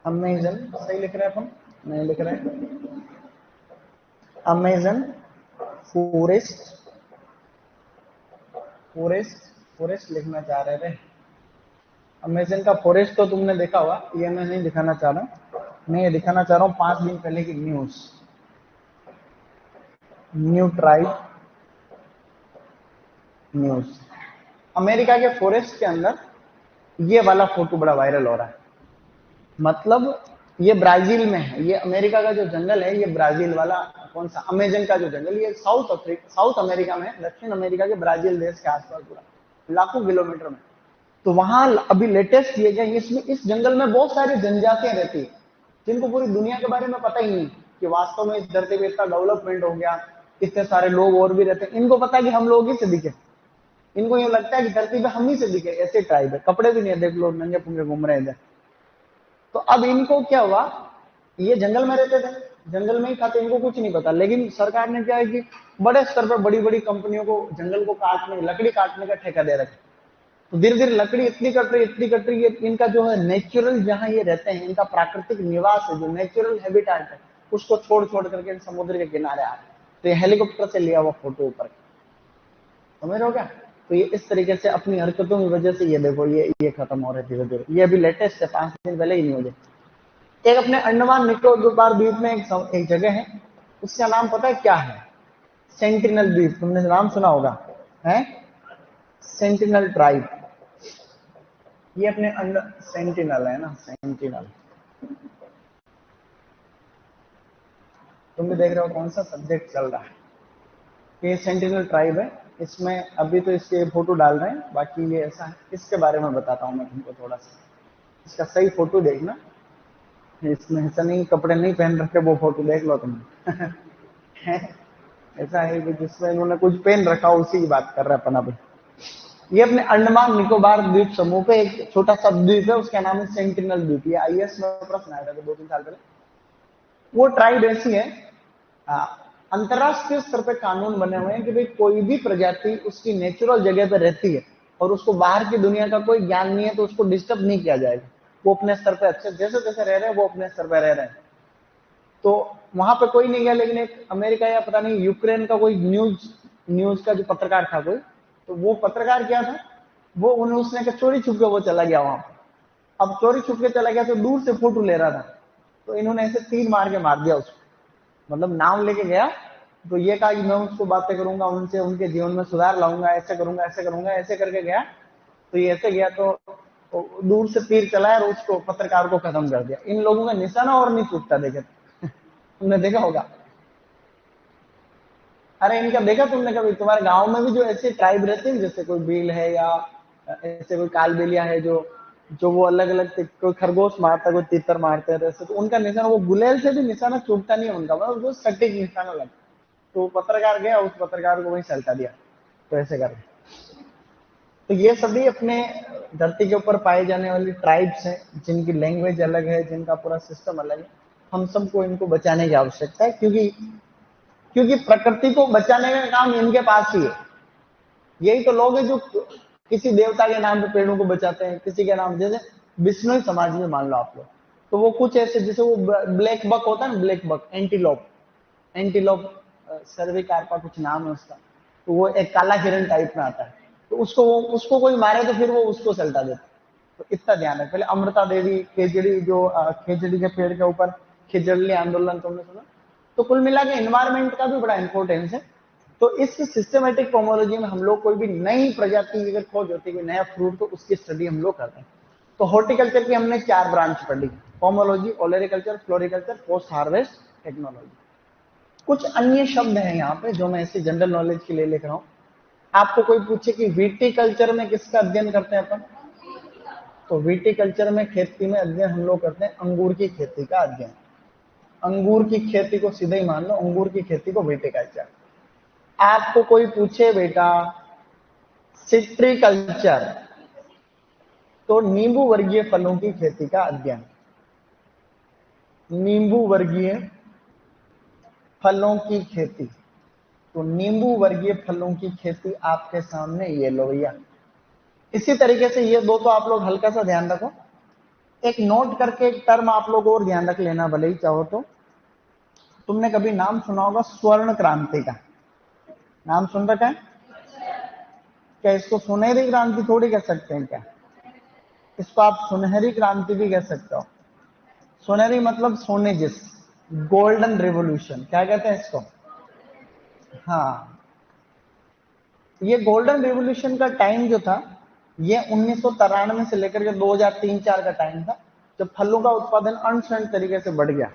अमेजन, सही लिख रहे हैं अपन? नहीं लिख रहे हैं। अमेजन फॉरेस्ट, फॉरेस्ट लिखना चाह रहे थे। अमेजन का फॉरेस्ट तो तुमने देखा होगा, ये मैं नहीं दिखाना चाह रहा हूँ। मैं ये दिखाना चाह रहा हूँ 5 दिन पहले की news. New tribe news. America के फॉरेस्ट के अंदर ये वाला फोटो बड़ा वायरल हो रहा है। मतलब ये ब्राजील में है, ये अमेरिका का जो जंगल है, ये ब्राजील वाला कौन सा अमेजन का जो जंगल, ये साउथ अमेरिका में, दक्षिण अमेरिका के ब्राजील देश के आसपास, पूरा लाखों किलोमीटर में। तो वहां अभी लेटेस्ट ये गए, इसमें इस जंगल में बहुत सारी जनजातियां रहती है जिनको पूरी दुनिया के बारे में पता ही नहीं कि वास्तव में इस धरती पे इतना डेवलपमेंट हो गया, इतने सारे लोग और भी रहते हैं। इनको पता है कि हम लोग ही से दिखे, इनको ये लगता है कि धरती पे हम ही से दिखे। ऐसे ट्राइब है, कपड़े भी नहीं है, देख लो नंगे पुंगे घूम रहे हैं। तो अब इनको क्या हुआ, ये जंगल में रहते थे, जंगल में ही खाते, इनको कुछ नहीं पता। लेकिन सरकार ने क्या है कि बड़े स्तर पर बड़ी बड़ी कंपनियों को जंगल को काटने, लकड़ी काटने का ठेका दे रखा। तो धीरे धीरे लकड़ी इतनी कट रही है, इनका जो है नेचुरल, जहां ये रहते हैं, इनका प्राकृतिक निवास है, जो नेचुरल हैबिटेट है, उसको छोड़ छोड़ करके समुद्र के किनारे आ रहे हैं। तो ये हेलीकॉप्टर से लिया हुआ फोटो ऊपर, समझ रहे हो क्या? तो ये इस तरीके से अपनी हरकतों की वजह से ये देखो, ये खत्म हो रहे धीरे धीरे। ये अभी लेटेस्ट है, 5 दिन पहले ही न्यूज है। एक अपने अंडमान निकोबार द्वीप में एक जगह है, उसका नाम पता है क्या है? सेंटिनल द्वीप। तुमने नाम सुना होगा, है सेंटिनल ट्राइब। ये अपने सेंटिनल है ना, सेंटिनल। तुम भी देख रहे हो कौन सा सब्जेक्ट चल रहा है। ये सेंटिनल ट्राइब है, इसमें अभी तो इसके फोटो डाल रहे हैं, बाकी ये ऐसा है। इसके बारे में बताता हूँ मैं तुमको थोड़ा सा, इसका सही फोटो देखना। इसमें ऐसा नहीं कपड़े नहीं पहन रखे, वो फोटो देख लो तुम। ऐसा है कि जिसमें इन्होंने कुछ पहन रखा, उसी की बात कर रहे हैं अपन अभी। ये अपने अंडमान निकोबार द्वीप समूह पे एक छोटा सा द्वीप है, उसका नाम है सेंटिनल द्वीप। ये आईएएस में प्रश्न आया था 2-3 साल पहले। वो ट्राइब ऐसी है, अंतरराष्ट्रीय स्तर पे कानून बने हुए हैं कि भाई कोई भी प्रजाति उसकी नेचुरल जगह पे रहती है और उसको बाहर की दुनिया का कोई ज्ञान नहीं है, तो उसको डिस्टर्ब नहीं किया जाएगा। वो अपने स्तर पे अच्छे जैसे जैसे रह रहे हैं, वो अपने स्तर पे रह रहे हैं। तो वहां पे कोई नहीं गया, लेकिन एक अमेरिका या पता नहीं यूक्रेन का कोई न्यूज का जो पत्रकार था कोई, तो वो पत्रकार क्या था, वो उन्हें उसने चोरी छुप के वो चला गया वहां पर। अब चोरी छुप के चला गया तो दूर से फोटो ले रहा था, तो इन्होंने ऐसे तीर मार के मार दिया उसको। मतलब नाम लेके गया, तो ये कहा कि मैं उसको बातें करूंगा, उनसे उनके जीवन में सुधार लाऊंगा, ऐसे करूंगा ऐसे करूंगा, ऐसे करके गया। तो ये ऐसे गया तो दूर से तीर चलाया और उसको, पत्रकार को खत्म कर दिया। इन लोगों का निशाना और नहीं छूटता, देखे तुमने देखा होगा। अरे इनका देखा तुमने कभी? तुम्हारे गांव में भी जो ऐसे ट्राइब रहते हैं, जैसे कोई भील है या ऐसे कोई कालबेलिया है, जो जो वो अलग अलग, कोई खरगोश मारता है, कोई तीतर मारते हैं ऐसे, तो उनका निशाना, वो गुलेल से भी निशाना चूकता नहीं है उनका, मतलब वो सटीक निशाना लगता। तो पत्रकार गया, उस पत्रकार को वहीं सल्टा दिया। तो ऐसे कर, तो ये सभी अपने धरती के ऊपर पाए जाने वाली ट्राइब्स हैं, जिनकी लैंग्वेज अलग है, जिनका पूरा सिस्टम अलग है। हम सबको इनको बचाने की आवश्यकता है, क्योंकि क्योंकि प्रकृति को बचाने का काम इनके पास ही है। यही तो लोग हैं जो किसी देवता के नाम पे पेड़ों को बचाते हैं, किसी के नाम, जैसे बिश्नोई समाज में मान लो आप लोग, तो वो कुछ ऐसे, जैसे वो ब्लैक बक होता है ना, ब्लैक बक, एंटीलोप, एंटीलोप सर्विकार्पा कुछ नाम है उसका, तो वो एक काला हिरण टाइप में आता है। तो उसको कोई मारे तो फिर वो उसको सल्टा देता। तो इतना ध्यान है। पहले अमृता देवी खेजड़ी, जो खेजड़ी के पेड़ के ऊपर खिजड़ली आंदोलन तुमने सुना। तो कुल मिला के एनवायरमेंट का भी बड़ा इंपॉर्टेंस है। तो इस सिस्टमेटिक पोमोलॉजी में हम लोग कोई भी नई प्रजाति की अगर खोज होती है, नया फ्रूट, तो उसकी स्टडी हम लोग करते हैं। तो हॉर्टिकल्चर की हमने 4 ब्रांच पढ़ी, pomology, olericulture, floriculture, post harvest technology. कुछ अन्य शब्द हैं यहाँ पे जो मैं ऐसे जनरल नॉलेज के लिए लिख रहा हूँ। आपको कोई पूछे कि विटीकल्चर में किसका अध्ययन करते हैं अपन, तो विटीकल्चर में खेती में अध्ययन हम लोग करते हैं अंगूर की खेती का अध्ययन। अंगूर की खेती को सीधे ही मान लो, अंगूर की खेती को विटीकल्चर। आपको कोई पूछे बेटा सिट्रीकल्चर, तो नींबू वर्गीय फलों की खेती का अध्ययन। नींबू वर्गीय फलों की खेती, तो नींबू वर्गीय फलों की खेती आपके सामने ये लो भैया। इसी तरीके से ये दो तो आप लोग हल्का सा ध्यान रखो। एक नोट करके एक टर्म आप लोग और ध्यान रख लेना भले ही चाहो तो। तुमने कभी नाम सुना होगा स्वर्ण क्रांति का, नाम सुन रखा है क्या? इसको सुनहरी क्रांति थोड़ी कह सकते हैं क्या? इसको आप सुनहरी क्रांति भी कह सकते हो। सुनहरी मतलब सोने जिस, गोल्डन रिवॉल्यूशन क्या कहते हैं इसको। हाँ, ये गोल्डन रिवॉल्यूशन का टाइम जो था ये 1993 से लेकर के 2003-4 का टाइम था, जब फलों का उत्पादन अनसंत तरीके से बढ़ गया।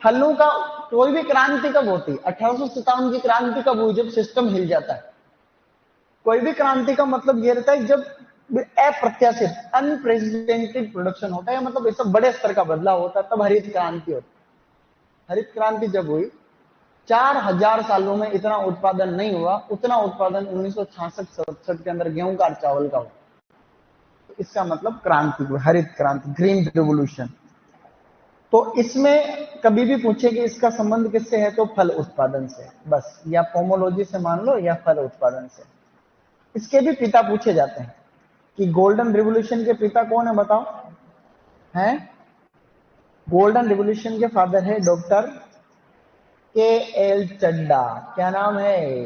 फलों का कोई भी क्रांति कब होती है? 1857 की क्रांति कब हुई? जब सिस्टम हिल जाता है। कोई भी क्रांति का मतलब ये रहता है जब अप्रत्याशित, अनप्रेसिडेंटेड प्रोडक्शन होता है, मतलब ऐसा बड़े स्तर का बदलाव होता है, तब हरित क्रांति होती है। हरित क्रांति जब हुई 4000 सालों में इतना उत्पादन नहीं हुआ, उतना उत्पादन 1966-67 के अंदर गेहूं का और चावल का हुआ। तो इसका मतलब क्रांति, हरित क्रांति, ग्रीन रिवॉल्यूशन। तो इसमें कभी भी पूछे कि इसका संबंध किससे है, तो फल उत्पादन से, बस, या पोमोलॉजी से मान लो या फल उत्पादन से। इसके भी पिता पूछे जाते हैं कि गोल्डन रिवॉल्यूशन के पिता कौन है बताओ? हैं? गोल्डन रिवॉल्यूशन के फादर है डॉक्टर के.एल. चड्डा। क्या नाम है?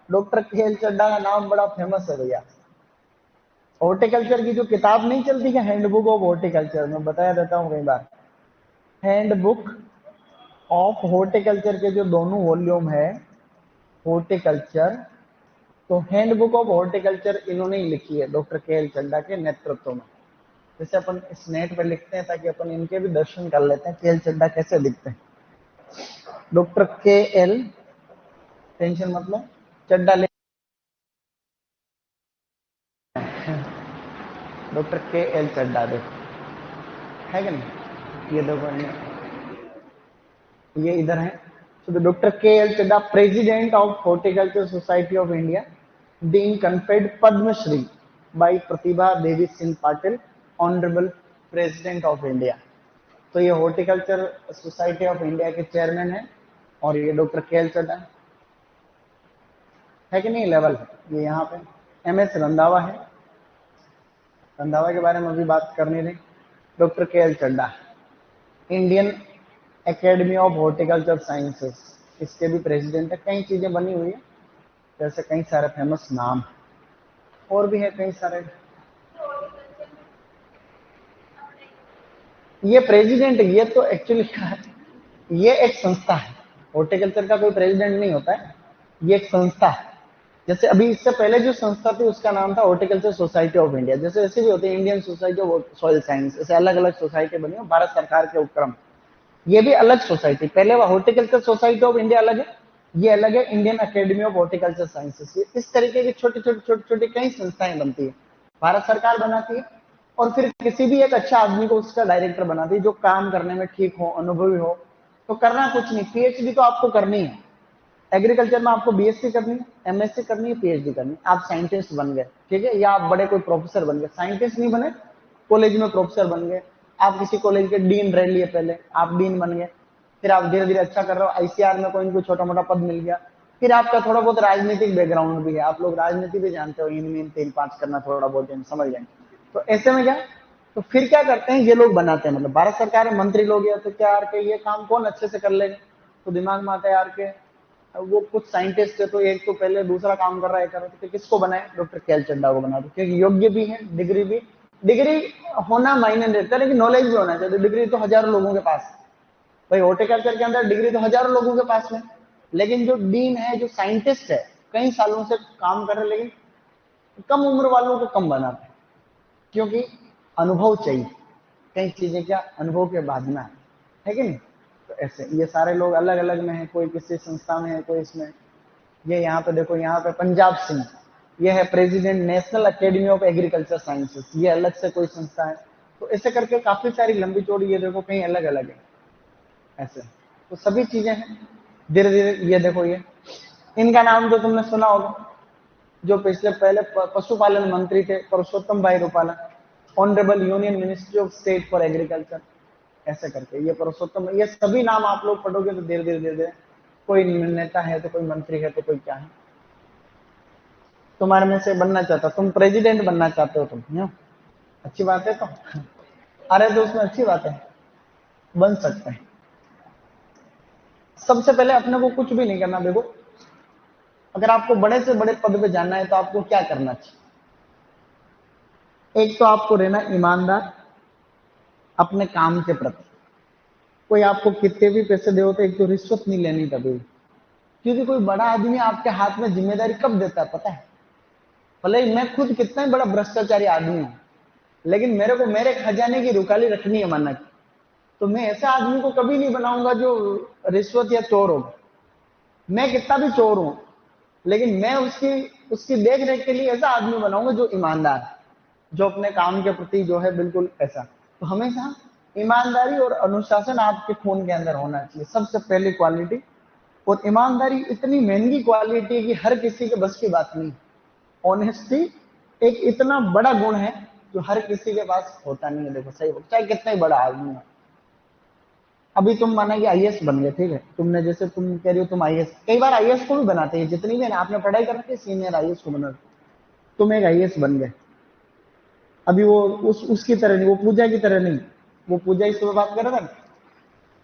Doctor KL. चड्डा का नाम बड़ा फेमस है भैया। हॉर्टिकल्चर की जो किताब नहीं चलती क्या, हैंडबुक ऑफ हॉर्टिकल्चर, मैं बताया देता हूँ कई बार। हैंडबुक ऑफ हॉर्टिकल्चर के जो दोनों वॉल्यूम है हॉर्टिकल्चर, तो हैंडबुक ऑफ हॉर्टिकल्चर इन्होंने ही लिखी है डॉक्टर के.एल. चड्डा के नेतृत्व में। जैसे अपन इस नेट पर लिखते हैं ताकि अपन इनके भी दर्शन कर लेते हैं के.एल. चड्डा कैसे दिखते हैं। Doctor KL. टेंशन मतलब चड्डा ले, डॉक्टर के.एल. चड्डा देखो है कि नहीं, ये देखो ये इधर है। तो doctor KL. Chadha president of Horticulture Society of India, being conferred Padmashri by Pratibha Devi Singh Patil, honourable president of India. तो ये हॉर्टिकल्चर सोसाइटी ऑफ इंडिया के चेयरमैन है और ये डॉक्टर के.एल. चड्डा है कि नहीं, लेवल है ये। यहाँ पे एम.एस. रंधावा है, रंधावा के बारे में अभी बात करनी रही। Doctor KL. Chadha Indian Academy of Horticulture Sciences, इसके भी प्रेसिडेंट है। कई चीजें बनी हुई है, जैसे कई सारे फेमस नाम और भी है कई सारे। ये प्रेसिडेंट, ये तो एक्चुअली ये एक संस्था है, हॉर्टिकल्चर का कोई प्रेसिडेंट नहीं होता है, ये एक संस्था है। जैसे अभी इससे पहले जो संस्था थी उसका नाम था हॉर्टिकल्चर सोसाइटी ऑफ इंडिया। जैसे ऐसे भी होते हैं Indian society of soil science, ऐसे अलग अलग सोसाइटी बनी है भारत सरकार के उपक्रम। ये भी अलग सोसाइटी, पहले वो हॉर्टिकल्चर सोसाइटी ऑफ इंडिया अलग है, ये अलग है Indian Academy of Horticulture sciences. इस तरीके की छोटी छोटी कई संस्थाएं बनती है, भारत सरकार बनाती है और फिर किसी भी एक अच्छा आदमी को उसका डायरेक्टर बनाती है जो काम करने में ठीक हो, अनुभवी हो। तो करना कुछ नहीं, पीएचडी तो आपको करनी है। एग्रीकल्चर में आपको बीएससी करनी है, एमएससी करनी है, पीएचडी करनी है। आप साइंटिस्ट बन गए, ठीक है, या आप बड़े कोई प्रोफेसर बन गए। साइंटिस्ट नहीं बने, कॉलेज में प्रोफेसर बन गए, आप किसी कॉलेज के डीन रह लिए, पहले आप डीन बन गए, फिर आप धीरे धीरे अच्छा कर रहे हो, आईसीआर में कोई इनको छोटा मोटा पद मिल गया, फिर आपका थोड़ा बहुत राजनीतिक बैकग्राउंड भी है, आप लोग राजनीति भी जानते हो, इन 3-5 करना थोड़ा बहुत समझ जाएंगे। तो ऐसे में क्या, तो फिर क्या करते हैं ये लोग बनाते हैं, मतलब भारत सरकार में मंत्री लोग या तो क्या यार के ये काम कौन अच्छे से कर लेगा, तो दिमाग में आता है यार के वो कुछ साइंटिस्ट है, तो एक तो पहले दूसरा काम कर रहा है, तो किसको बनाए, डॉक्टर के.एल. चड्डा को बना दो, क्योंकि योग्य भी है, डिग्री होना मायने देता है, लेकिन नॉलेज भी होना चाहिए। डिग्री तो हजारों लोगों के पास, भाई हॉर्टिकल्चर के अंदर डिग्री तो हजारों लोगों के पास में, लेकिन जो डीन है, जो साइंटिस्ट है, कई सालों से काम कर रहे, लेकिन कम उम्र वालों को कम बनाते हैं, क्योंकि अनुभव चाहिए, कई चीजें क्या अनुभव के बाद में है कि नहीं। तो ऐसे ये सारे लोग अलग अलग में हैं, कोई किसी संस्था में है, कोई इसमें। ये यहाँ पे देखो, यहाँ पे पंजाब सिंह, ये है president national academy of agriculture sciences, ये अलग से कोई संस्था है। तो ऐसे करके काफी सारी लंबी चौड़ी ये देखो कहीं अलग अलग है ऐसे। तो सभी चीजें हैं धीरे धीरे। ये देखो, ये इनका नाम तो तुमने सुना होगा, जो पिछले पहले पशुपालन मंत्री थे, परसोत्तम भाई Rupala, honourable union ministry of state for agriculture, ऐसे करके ये परसोत्तम। ये सभी नाम आप लोग पढ़ोगे तो धीरे धीरे धीरे धीरे कोई नेता है तो कोई मंत्री है तो कोई क्या है। तुम्हारे में से बनना चाहता, तुम प्रेसिडेंट बनना चाहते हो, तुम अच्छी बात है। तो अरे तो उसमें अच्छी बात है, बन सकते हैं। सबसे पहले अपने को कुछ भी नहीं करना। देखो, अगर आपको बड़े से बड़े पद पे जाना है तो आपको क्या करना चाहिए? एक तो आपको रहना ईमानदार अपने काम के प्रति। कोई आपको कितने भी पैसे दे तो एक तो रिश्वत नहीं लेनी कभी, क्योंकि कोई बड़ा आदमी आपके हाथ में जिम्मेदारी कब देता है पता है? भले ही मैं खुद कितना ही बड़ा भ्रष्टाचारी आदमी हूं, लेकिन मेरे को मेरे खजाने की रुकाली रखनी है मन्ना की, तो मैं ऐसे आदमी को कभी नहीं बनाऊंगा जो रिश्वत या चोर होगा। मैं कितना भी चोर हूं, लेकिन मैं उसकी देख रेख के लिए ऐसा आदमी बनाऊंगा जो ईमानदार है, जो अपने काम के प्रति जो है बिल्कुल ऐसा। तो हमेशा ईमानदारी और अनुशासन आपके खून के अंदर होना चाहिए, सबसे पहली क्वालिटी। और ईमानदारी इतनी महंगी क्वालिटी है कि हर किसी के बस की बात नहीं। ऑनेस्टी एक इतना बड़ा गुण है जो हर किसी के पास होता नहीं है। देखो सही, चाहे कितना ही बड़ा आदमी हो। अभी तुम माना कि आईएएस बन गए, ठीक है, तुमने जैसे तुम कह रही हो तुम आईएएस, कई बार आईएएस को भी बनाते हैं, जितनी भी आपने पढ़ाई कर रखी है सीनियर आईएएस को बना, तुम एक आईएएस बन गए। अभी वो उसकी तरह नहीं, वो पूजा की तरह नहीं, वो पूजा इस सुबह बात कर रहा था,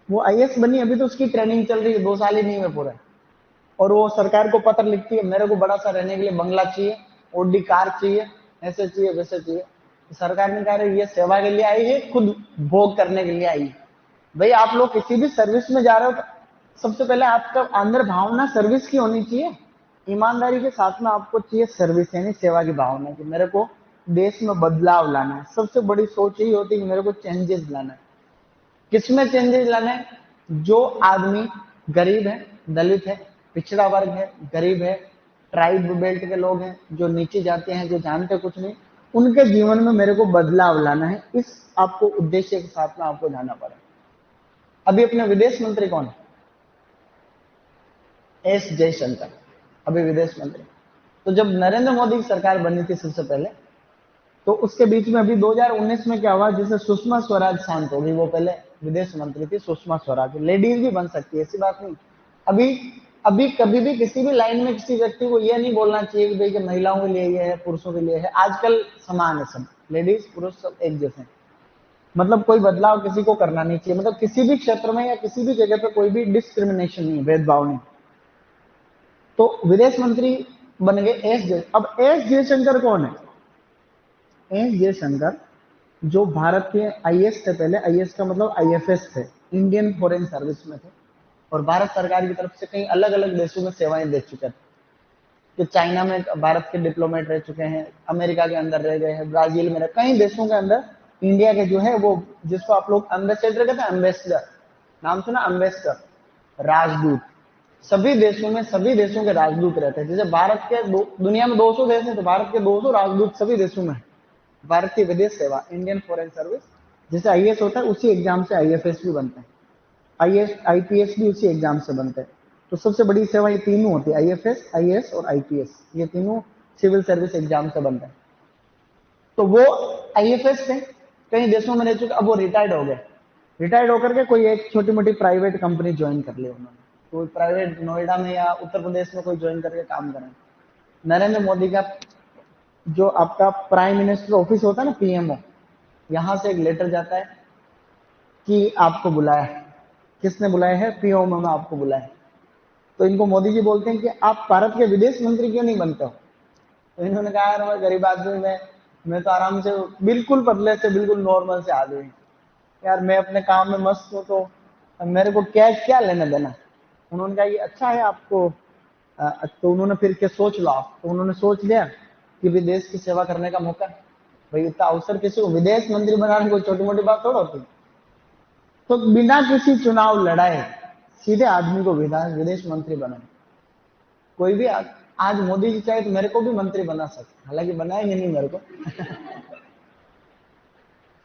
वो आईएएस बनी, अभी तो उसकी ट्रेनिंग चल रही है, 2 साल ही नहीं है पूरा। और वो सरकार को पत्र लिखती है, मेरे को बड़ा सा रहने के लिए बंगला चाहिए, ओडी कार चाहिए, ऐसे चाहिए वैसे चाहिए। सरकार ने कहा ये सेवा के लिए आई है, खुद भोग करने के लिए आई है। भाई आप लोग किसी भी सर्विस में जा रहे हो तो सबसे पहले आपका अंदर भावना सर्विस की होनी चाहिए। ईमानदारी के साथ में आपको चाहिए सर्विस, यानी सेवा की भावना की मेरे को देश में बदलाव लाना है। सबसे बड़ी सोच यही होती है कि मेरे को चेंजेस लाना है। किसमें चेंजेस लाना है? जो आदमी गरीब है, दलित है, पिछड़ा वर्ग है, गरीब है, ट्राइब बेल्ट के लोग हैं, जो नीचे जाते हैं, जो जानते कुछ नहीं, उनके जीवन में मेरे को बदलाव लाना है। इस आपको उद्देश्य के साथ में आपको जाना पड़ेगा। अभी अपने विदेश मंत्री कौन है? एस जयशंकर, अभी विदेश मंत्री। तो जब नरेंद्र मोदी की सरकार बनी थी सबसे पहले, तो उसके बीच में अभी 2019 में क्या हुआ, जैसे सुषमा स्वराज शांत हो गई, वो पहले विदेश मंत्री थी सुषमा स्वराज, लेडीज भी बन सकती है, ऐसी बात नहीं। अभी अभी कभी भी किसी भी लाइन में किसी व्यक्ति को यह नहीं बोलना चाहिए कि भाई कि महिलाओं के लिए ये है, पुरुषों के लिए है। आजकल समान है, सब लेडीज पुरुष सब एक जैसे हैं। मतलब कोई बदलाव किसी को करना नहीं चाहिए, मतलब किसी भी क्षेत्र में या किसी भी जगह पे कोई भी डिस्क्रिमिनेशन नहीं, भेदभाव नहीं। तो विदेश मंत्री बन गए अब एस जयशंकर कौन है? एस जयशंकर जो भारत के आईएएस थे, पहले आईएएस का मतलब आईएफएस थे, इंडियन फॉरेन सर्विस में थे, और भारत सरकार की तरफ से कई अलग अलग देशों में सेवाएं दे चुके थे। कि चाइना में भारत के डिप्लोमेट रह चुके हैं, अमेरिका के अंदर रह गए हैं, ब्राजील में, कई देशों के अंदर इंडिया के जो है वो, जिसको आप लोग एम्बेसडर कहते हैं, एम्बेसडर नाम सुना, एम्बेसडर, राजदूत। सभी देशों में सभी देशों के राजदूत रहते हैं। जैसे भारत के दुनिया में 200 देश हैं, तो भारत के 200 राजदूत सभी देशों में है। भारतीय विदेश सेवा, इंडियन फॉरेन सर्विस, जैसे आईएएस होता है उसी एग्जाम से आईएफएस भी बनते हैं, आईएएस आईपीएस भी उसी एग्जाम से बनते हैं। तो सबसे बड़ी सेवा ये तीनों होती है, आईएफएस, आईएएस और आईपीएस, ये तीनों सिविल सर्विस एग्जाम से बनते हैं। तो वो आईएफएस थे, कई देशों में रह चुके, अब वो रिटायर्ड हो गए। रिटायर्ड होकर के कोई एक छोटी मोटी प्राइवेट कंपनी ज्वाइन कर ली उन्होंने, कोई प्राइवेट नोएडा में या उत्तर प्रदेश में कोई ज्वाइन करके काम करें। नरेंद्र मोदी का जो आपका प्राइम मिनिस्टर ऑफिस होता है ना, पीएमओ, यहां से एक लेटर जाता है कि आपको बुलाया है। किसने बुलाया है? पीएमओ में आपको बुलाया है। तो इनको मोदी जी बोलते हैं कि आप भारत के विदेश मंत्री क्यों नहीं बनते हो? तो इन्होंने कहा यार मैं गरीब आदमी, मैं तो आराम से बिल्कुल पतले से बिल्कुल नॉर्मल से आदमी, यार मैं अपने काम में मस्त हूँ, तो मेरे को क्या क्या लेना देना। उन्होंने कहा ये अच्छा है आपको, तो उन्होंने फिर के सोच लो आप, तो उन्होंने सोच लिया कि विदेश की सेवा करने का मौका है। भाई इतना अवसर किसी को विदेश मंत्री बनाने को छोटी मोटी बात थोड़ा होती। तो बिना किसी चुनाव लड़ाए सीधे आदमी को विदेश मंत्री बनाए। कोई भी आज मोदी जी चाहे तो मेरे को भी मंत्री बना सकते, हालांकि बनाएंगे नहीं मेरे को।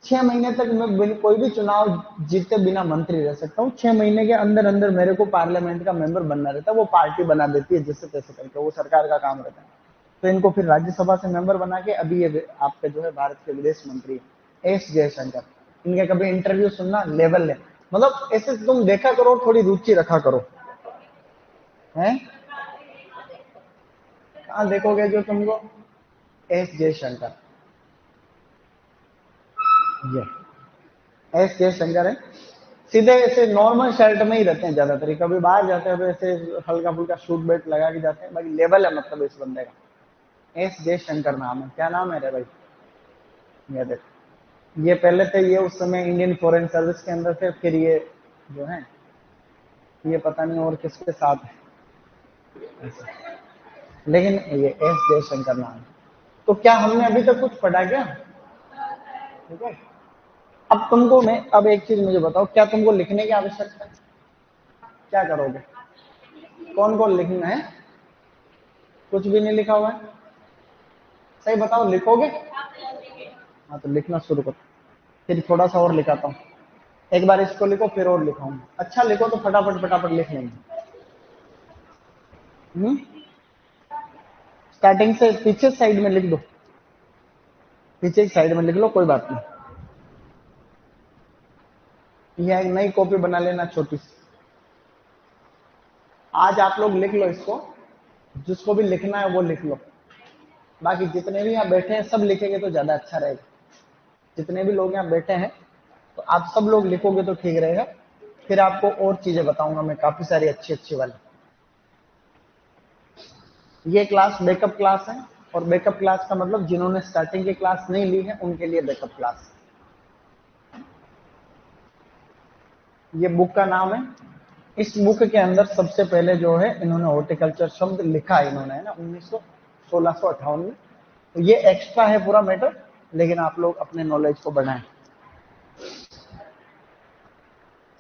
6 महीने तक मैं कोई भी चुनाव जीते बिना मंत्री रह सकता हूँ। 6 महीने के अंदर अंदर मेरे को पार्लियामेंट का मेंबर बनना रहता है, वो पार्टी बना देती है जिससे तैसे करके, वो सरकार का काम रहता है। तो इनको फिर राज्यसभा से मेंबर बना के अभी ये आपके जो है भारत के विदेश मंत्री एस जयशंकर, इनके कभी इंटरव्यू सुनना, लेवल ले, मतलब ऐसे तुम देखा करो, थोड़ी रुचि रखा करो। हैं कहाँ देखोगे जो तुमको, एस जयशंकर, ये एस जयशंकर है। सीधे ऐसे नॉर्मल शर्ट में ही रहते हैं ज्यादातर, कभी बाहर जाते हैं तो ऐसे हल्का फुल्का सूट बेल्ट लगा के जाते हैं, बाकी लेवल है मतलब इस बंदे का। एस जयशंकर नाम है। क्या नाम है रे भाई? ये देख, ये पहले थे, ये उस समय इंडियन फॉरेन सर्विस के अंदर थे, फिर ये जो है ये पता नहीं और किसके साथ है ऐसा। लेकिन ये एस जयशंकर नाम है। तो क्या हमने अभी तक कुछ पढ़ा क्या? ठीक है, अब तुमको मैं, अब एक चीज मुझे बताओ, क्या तुमको लिखने की आवश्यकता है? क्या करोगे? कौन कौन लिखना है? कुछ भी नहीं लिखा हुआ है, सही बताओ, लिखोगे? हाँ तो लिखना शुरू करो, फिर थोड़ा सा और लिखाता हूँ। एक बार इसको लिखो फिर और लिखाऊंगा। अच्छा लिखो तो फटाफट फटाफट लिख लेंगे। स्टार्टिंग से पीछे साइड में लिख दो, पीछे की साइड में लिख लो, कोई बात नहीं। यह एक नई कॉपी बना लेना छोटी सी। आज आप लोग लिख लो इसको, जिसको भी लिखना है वो लिख लो। बाकी जितने भी यहाँ बैठे हैं सब लिखेंगे तो ज्यादा अच्छा रहेगा। जितने भी लोग यहाँ बैठे हैं तो आप सब लोग लिखोगे तो ठीक रहेगा। फिर आपको और चीजें बताऊंगा मैं, काफी सारी अच्छी अच्छी वाली। ये क्लास बैकअप क्लास है, और बैकअप क्लास का मतलब जिन्होंने स्टार्टिंग की क्लास नहीं ली है उनके लिए बैकअप क्लास। ये बुक का नाम है। इस बुक के अंदर सबसे पहले जो है इन्होंने हॉर्टिकल्चर शब्द लिखा है, इन्होंने, है ना, 1658 में। तो ये एक्स्ट्रा है पूरा मैटर, लेकिन आप लोग अपने नॉलेज को बढ़ाएं।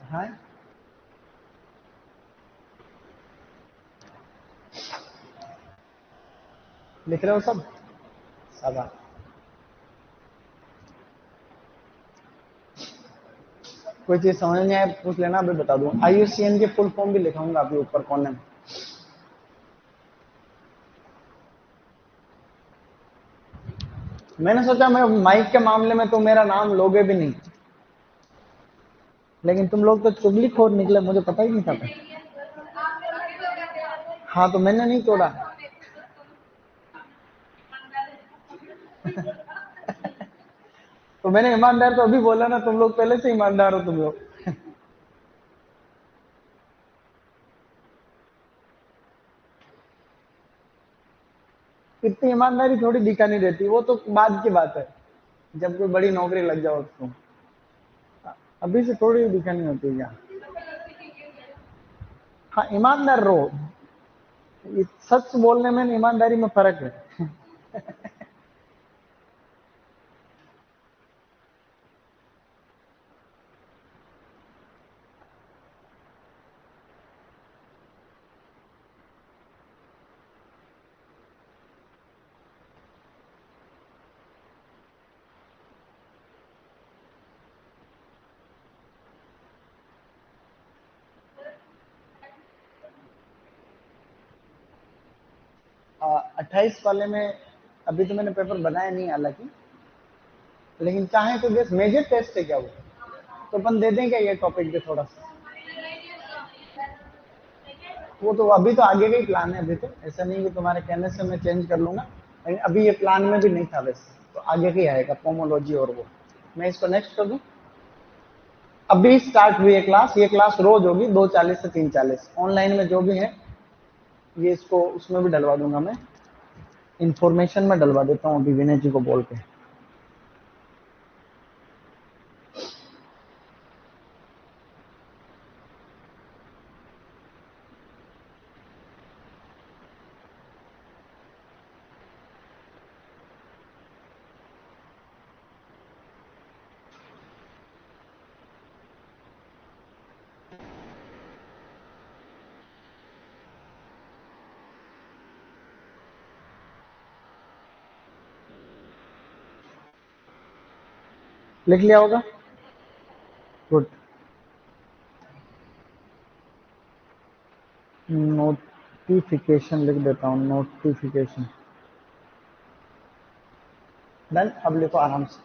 हाँ, लिख रहे हो सब? सब कोई चीज समझ नहीं आए पूछ लेना, अभी बता दूं। IUCN के फुल फॉर्म भी लिखाऊंगा अभी ऊपर कोने में। मैंने सोचा मैं माइक के मामले में तो मेरा नाम लोगे भी नहीं, लेकिन तुम लोग तो चुगलीखोर निकले, मुझे पता ही नहीं था। हाँ तो मैंने नहीं तोड़ा। तो मैंने ईमानदार तो अभी बोला ना, तुम लोग पहले से ईमानदार हो तुम लोग। इतनी ईमानदारी थोड़ी दिखानी रहती, वो तो बाद की बात है, जब कोई बड़ी नौकरी लग जाओ तो। अभी से थोड़ी दिखानी होती है क्या? हाँ ईमानदार रहो, सच बोलने में ईमानदारी में फर्क है। आ, 28 वाले में अभी तो मैंने पेपर बनाया नहीं हालांकि, लेकिन चाहे तो बेस मेजर टेस्ट है क्या वो, तो अपन दे दें क्या ये टॉपिक पे थोड़ा सा? वो तो अभी तो आगे का ही प्लान है, अभी तो ऐसा नहीं कि तुम्हारे कहने से मैं चेंज कर लूंगा, लेकिन अभी ये प्लान में भी नहीं था वैसे, तो आगे का ही आएगा पोमोलॉजी। और वो मैं इसको नेक्स्ट कर दूं। अभी स्टार्ट हुई है क्लास, ये क्लास रोज होगी 2:40 से 3:40, ऑनलाइन में जो भी है ये इसको उसमें भी डलवा दूंगा मैं, इंफॉर्मेशन में डलवा देता हूँ अभी विनय जी को बोल के। लिख लिया होगा? गुड। नोटिफिकेशन लिख देता हूँ, नोटिफिकेशन। डन। अब लिखो आराम से।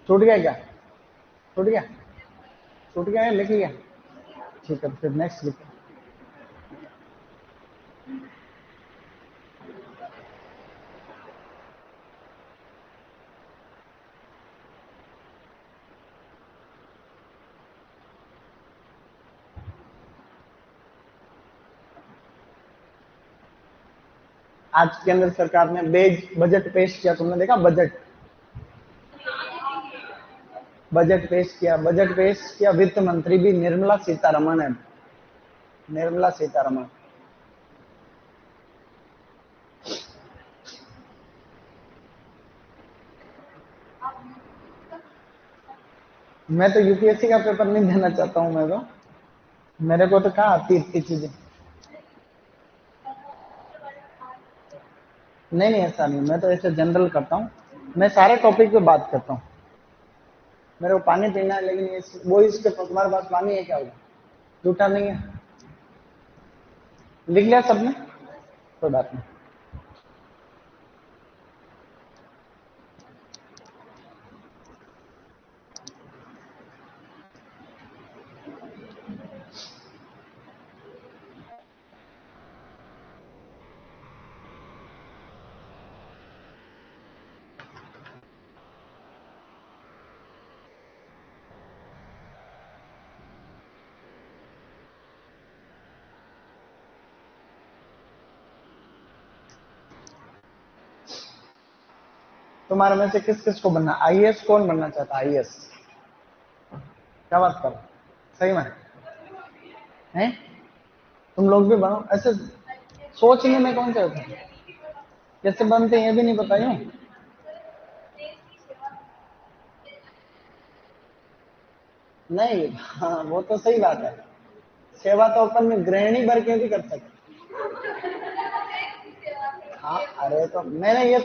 छूट गया क्या? छूट गया? छूट गया है, लिख लिया? ठीक है, फिर नेक्स्ट लिखो। आज केंद्र सरकार ने बजट पेश किया, तुमने देखा? बजट पेश किया। वित्त मंत्री भी निर्मला सीतारमण है। निर्मला सीतारमण। मैं तो यूपीएससी का पेपर नहीं देना चाहता हूं। मैं तो, मेरे को तो कहाँ आती इतनी चीजें। नहीं नहीं, ऐसा नहीं, मैं तो ऐसे जनरल करता हूँ। मैं सारे टॉपिक पे बात करता हूँ। मेरे को पानी पीना है, लेकिन वो इसके तुम्हारे पास पानी है क्या? होगा झूठा नहीं है। लिख लिया सबने? कोई बात नहीं। तुम्हारे में से किस किस को बनना? आईएएस कौन बनना चाहता है? आईएएस? क्या बात करो, सही में है? तुम लोग भी बनो ऐसे। सोचने में कौन से होते हैं, कैसे बनते हैं ये भी नहीं पता यूं? नहीं, हाँ वो तो सही बात है। सेवा तो अपन में गृहिणी भर के भी कर सकते। हाँ, अरे तो मैंने ये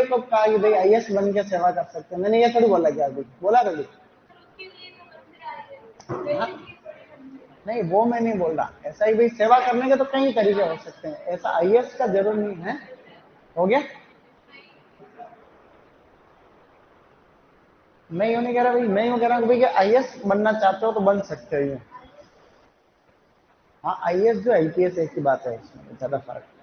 कब कहा कि भाई आईएएस बन के सेवा कर सकते हैं? मैंने ये थोड़ी बोला क्या? अभी बोला कभी? हाँ, नहीं वो मैं नहीं बोल रहा। ऐसा ही भाई सेवा करने के तो कई तरीके हो सकते हैं, ऐसा आईएएस का जरूर नहीं है। हो गया? मैं यूं नहीं कह रहा भाई, मैं यूं कह रहा हूँ भाई कि आईएएस बनना चाहते हो तो बन सकते हो यूं। हाँ, आईएएस जो आईपीएस एक ही बात है, इसमें ज्यादा फर्क।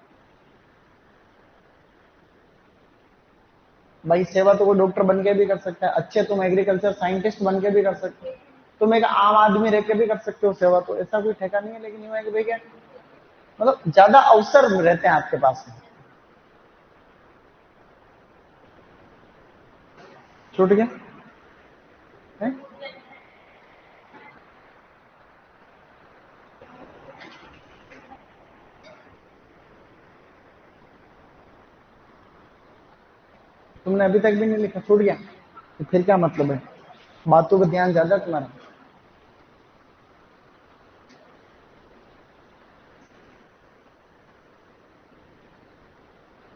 भाई सेवा तो कोई डॉक्टर बन के भी कर सकता है, अच्छे तुम एग्रीकल्चर साइंटिस्ट बन के भी कर सकते हो, तुम एक आम आदमी रह के भी कर सकते हो सेवा, तो ऐसा कोई ठेका नहीं है। लेकिन यूं है कि भाई क्या, मतलब ज्यादा अवसर रहते हैं आपके पास में। छूट गया है? तुमने अभी तक भी नहीं लिखा? छूट गया? तो फिर क्या मतलब है? बातों पर ध्यान ज्यादा तुम्हारा।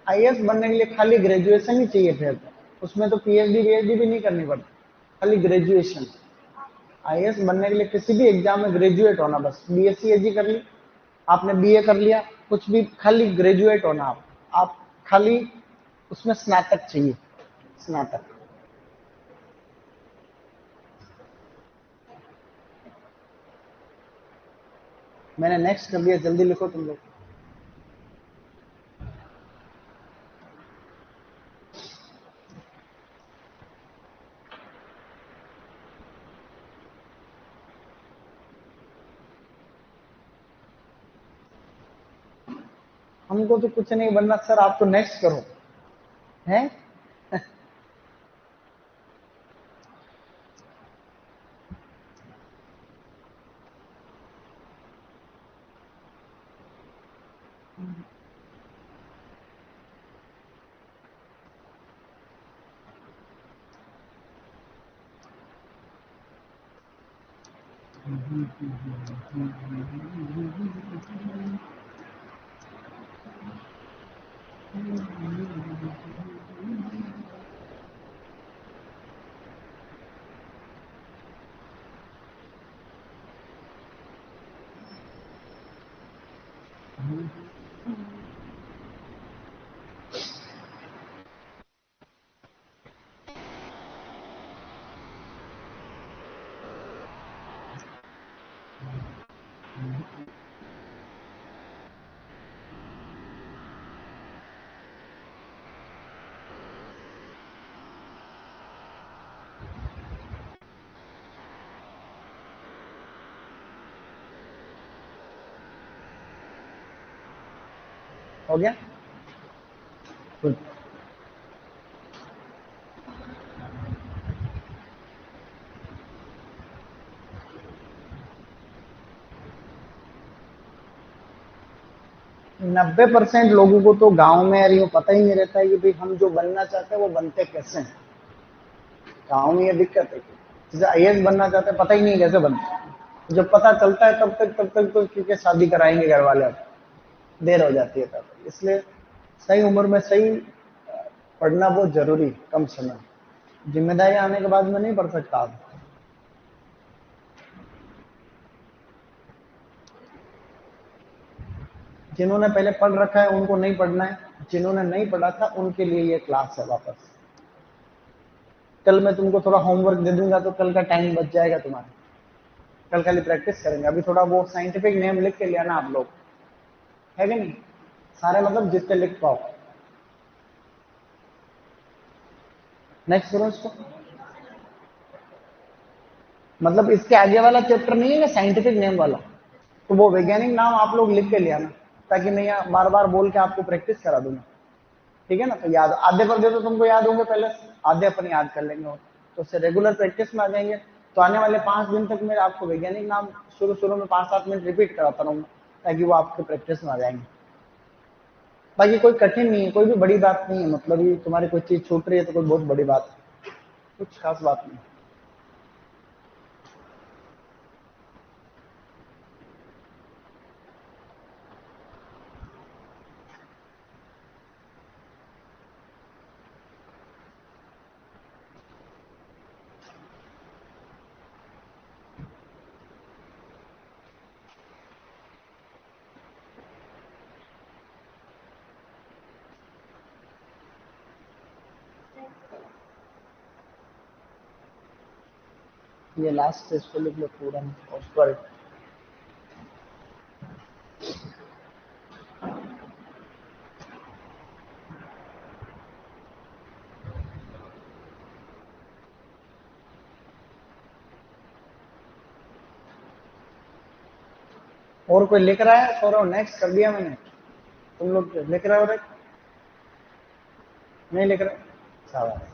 आईएएस बनने के लिए खाली ग्रेजुएशन ही चाहिए फिर तो। उसमें तो पीएचडी वीएचडी भी नहीं करनी पड़ती, खाली ग्रेजुएशन। आईएएस बनने के लिए किसी भी एग्जाम में ग्रेजुएट होना, बस बीएससी एजी कर ली आपने, बीए कर लिया, कुछ भी, खाली ग्रेजुएट होना आप खाली उसमें स्नातक चाहिए, स्नातक। मैंने नेक्स्ट कर दिया, जल्दी लिखो तुम लोग। हमको तो कुछ नहीं बनना सर, आप तो नेक्स्ट करो। हैं? हो गया? गुड। नब्बे % लोगों को तो गांव में यार पता ही नहीं रहता है कि भाई हम जो बनना चाहते हैं वो बनते कैसे हैं। गांव में ये दिक्कत है कि जैसे IAS बनना चाहते हैं, पता ही नहीं कैसे बनते। जब पता चलता है तब तक तो क्योंकि शादी कराएंगे घर वाले, अब देर हो जाती है तब। इसलिए सही उम्र में सही पढ़ना बहुत जरूरी, कम समय। जिम्मेदारी आने के बाद में नहीं पढ़ सकता आप। जिन्होंने पहले पढ़ रखा है उनको नहीं पढ़ना है, जिन्होंने नहीं पढ़ा था उनके लिए ये क्लास है वापस। कल मैं तुमको थोड़ा होमवर्क दे दूंगा तो कल का टाइम बच जाएगा तुम्हारा। कल खाली प्रैक्टिस करेंगे। अभी थोड़ा वो साइंटिफिक नेम लिख के लिया ना आप लोग, है कि नहीं? सारे मतलब जितने लिख पाओ। नेक्स्ट करो इसको। मतलब इसके आगे वाला चैप्टर नहीं है ना साइंटिफिक नेम वाला, तो वो वैज्ञानिक नाम आप लोग लिख के लिया ना, ताकि मैं यहाँ बार बार बोल के आपको प्रैक्टिस करा दूंगा। ठीक है ना? तो याद आधे पढ़ते तो तुमको याद होंगे पहले से, आधे अपन याद कर लेंगे, और तो उससे रेगुलर प्रैक्टिस में आ जाएंगे। तो आने वाले 5 दिन तक मैं आपको वैज्ञानिक नाम शुरू शुरू में 5-7 मिनट रिपीट कराता रहूंगा, ताकि वो आपके प्रैक्टिस में आ जाएंगे। बाकी कोई कठिन नहीं है, कोई भी बड़ी बात नहीं है। मतलब ये तुम्हारी कोई चीज छूट रही है तो कोई बहुत बड़ी बात है, कुछ खास बात नहीं। ये लास्ट इसको लिख लो पूरा उस पर। और कोई लिख रहा है? सौरव नेक्स्ट कर दिया मैंने। तुम लोग लिख रहे हो? रे नहीं लिख रहे? शाबाश।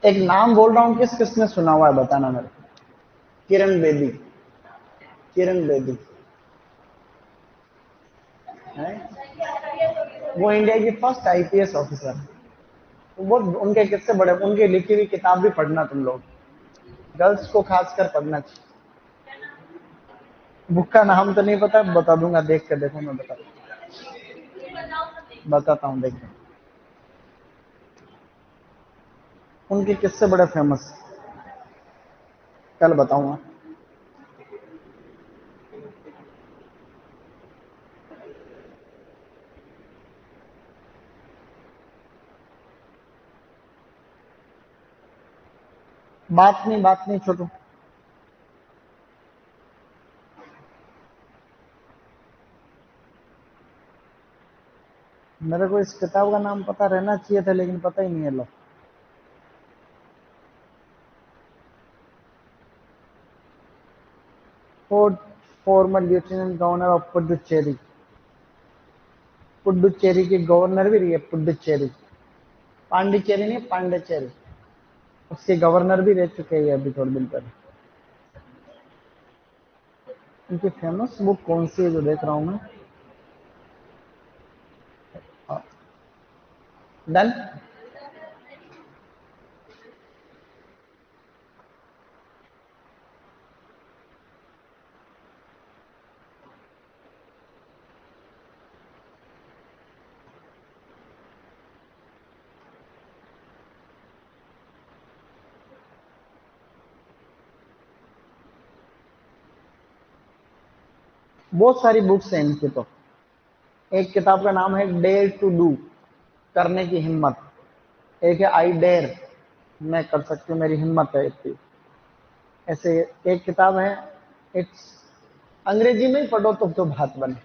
एक नाम बोल रहा हूँ, किस किसने सुना हुआ है बताना मेरे को। किरण बेदी। किरण बेदी है, वो इंडिया की फर्स्ट IPS ऑफिसर। तो वो उनके कितने बड़े, उनकी लिखी हुई किताब भी पढ़ना तुम लोग, गर्ल्स को खासकर पढ़ना चाहिए। बुक का नाम तो नहीं पता, बता दूंगा, देख कर देखो, मैं बताता हूँ, देखो। उनके किससे बड़े फेमस, कल बताऊंगा। बात नहीं छोटू। मेरे को इस किताब का नाम पता रहना चाहिए था, लेकिन पता ही नहीं है। लो, former lieutenant governor of Puducherry. Puducherry की गवर्नर भी रही है, पुडुचेरी। पांडिचेरी नहीं, पांडिचेरी। उसके गवर्नर भी रह चुके हैं अभी थोड़े दिन पहले। उनकी फेमस बुक कौन सी है जो देख रहा हूं मैं? डन। बहुत सारी बुक्स हैं इनकी तो। एक किताब का नाम है डेयर टू डू, करने की हिम्मत। एक है आई डेयर, मैं कर सकती हूँ, मेरी हिम्मत है इतनी। ऐसे एक किताब है, इट्स, अंग्रेजी में ही पढ़ो तो बात बने।